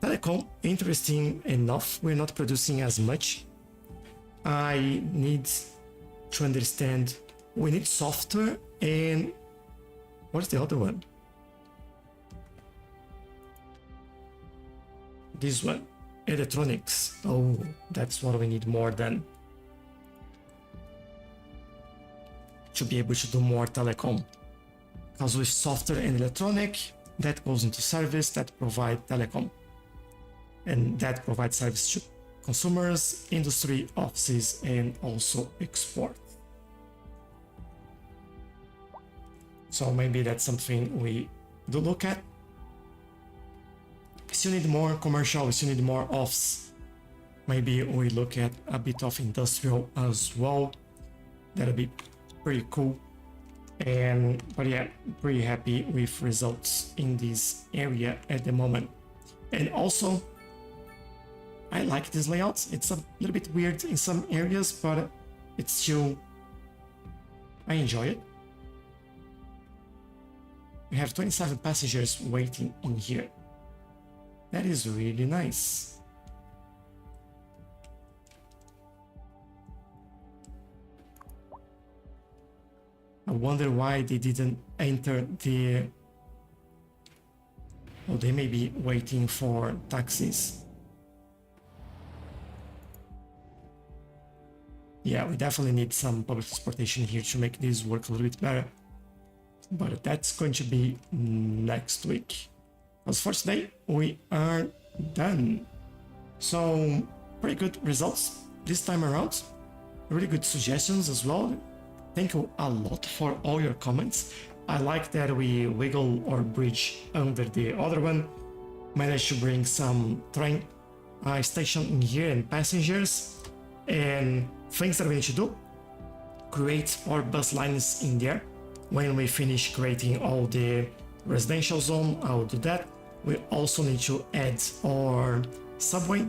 Speaker 1: Telecom, interesting enough, we're not producing as much. I need to understand, we need software and what's the other one? This one, electronics. Oh, that's what we need more than. To be able to do more telecom. Because with software and electronic, that goes into service that provide telecom. And that provides service to consumers, industry, offices, and also export. So maybe that's something we do look at. We still need more commercial, we still need more office. Maybe we look at a bit of industrial as well. That'll be pretty cool. But yeah, pretty happy with results in this area at the moment. And also, I like this layout. It's a little bit weird in some areas, but it's still, I enjoy it. We have 27 passengers waiting in here. That is really nice. I wonder why they didn't enter the... Oh, they may be waiting for taxis. Yeah, we definitely need some public transportation here to make this work a little bit better. But that's going to be next week. As for today, we are done. So, pretty good results this time around. Really good suggestions as well. thank you a lot for all your comments. I like that we wiggle our bridge under the other one, managed to bring some train station in here and passengers, and things that we need to do. Create our bus lines in there. When we finish creating all the residential zone, I'll do that. We also need to add our subway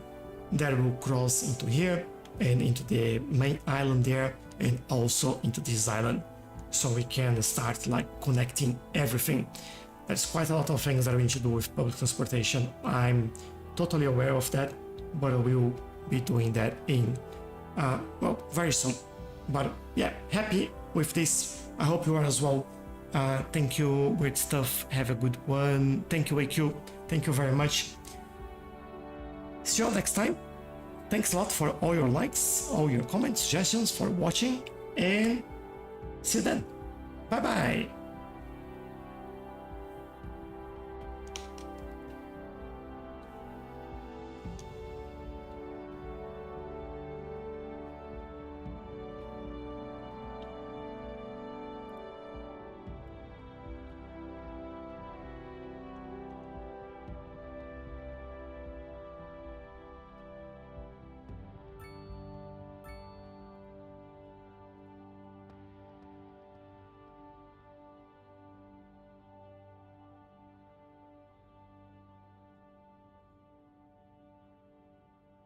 Speaker 1: that will cross into here and into the main island there, and also into this island, so we can start like connecting everything. There's quite a lot of things that we need to do with public transportation. I'm totally aware of that, but we will be doing that in well, very soon. But yeah, happy with this. I hope you are as well. Thank you, great stuff. Have a good one. Thank you, AQ. Thank you very much. See you all next time. Thanks a lot for all your likes, all your comments, suggestions, for watching, and see you then. Bye bye.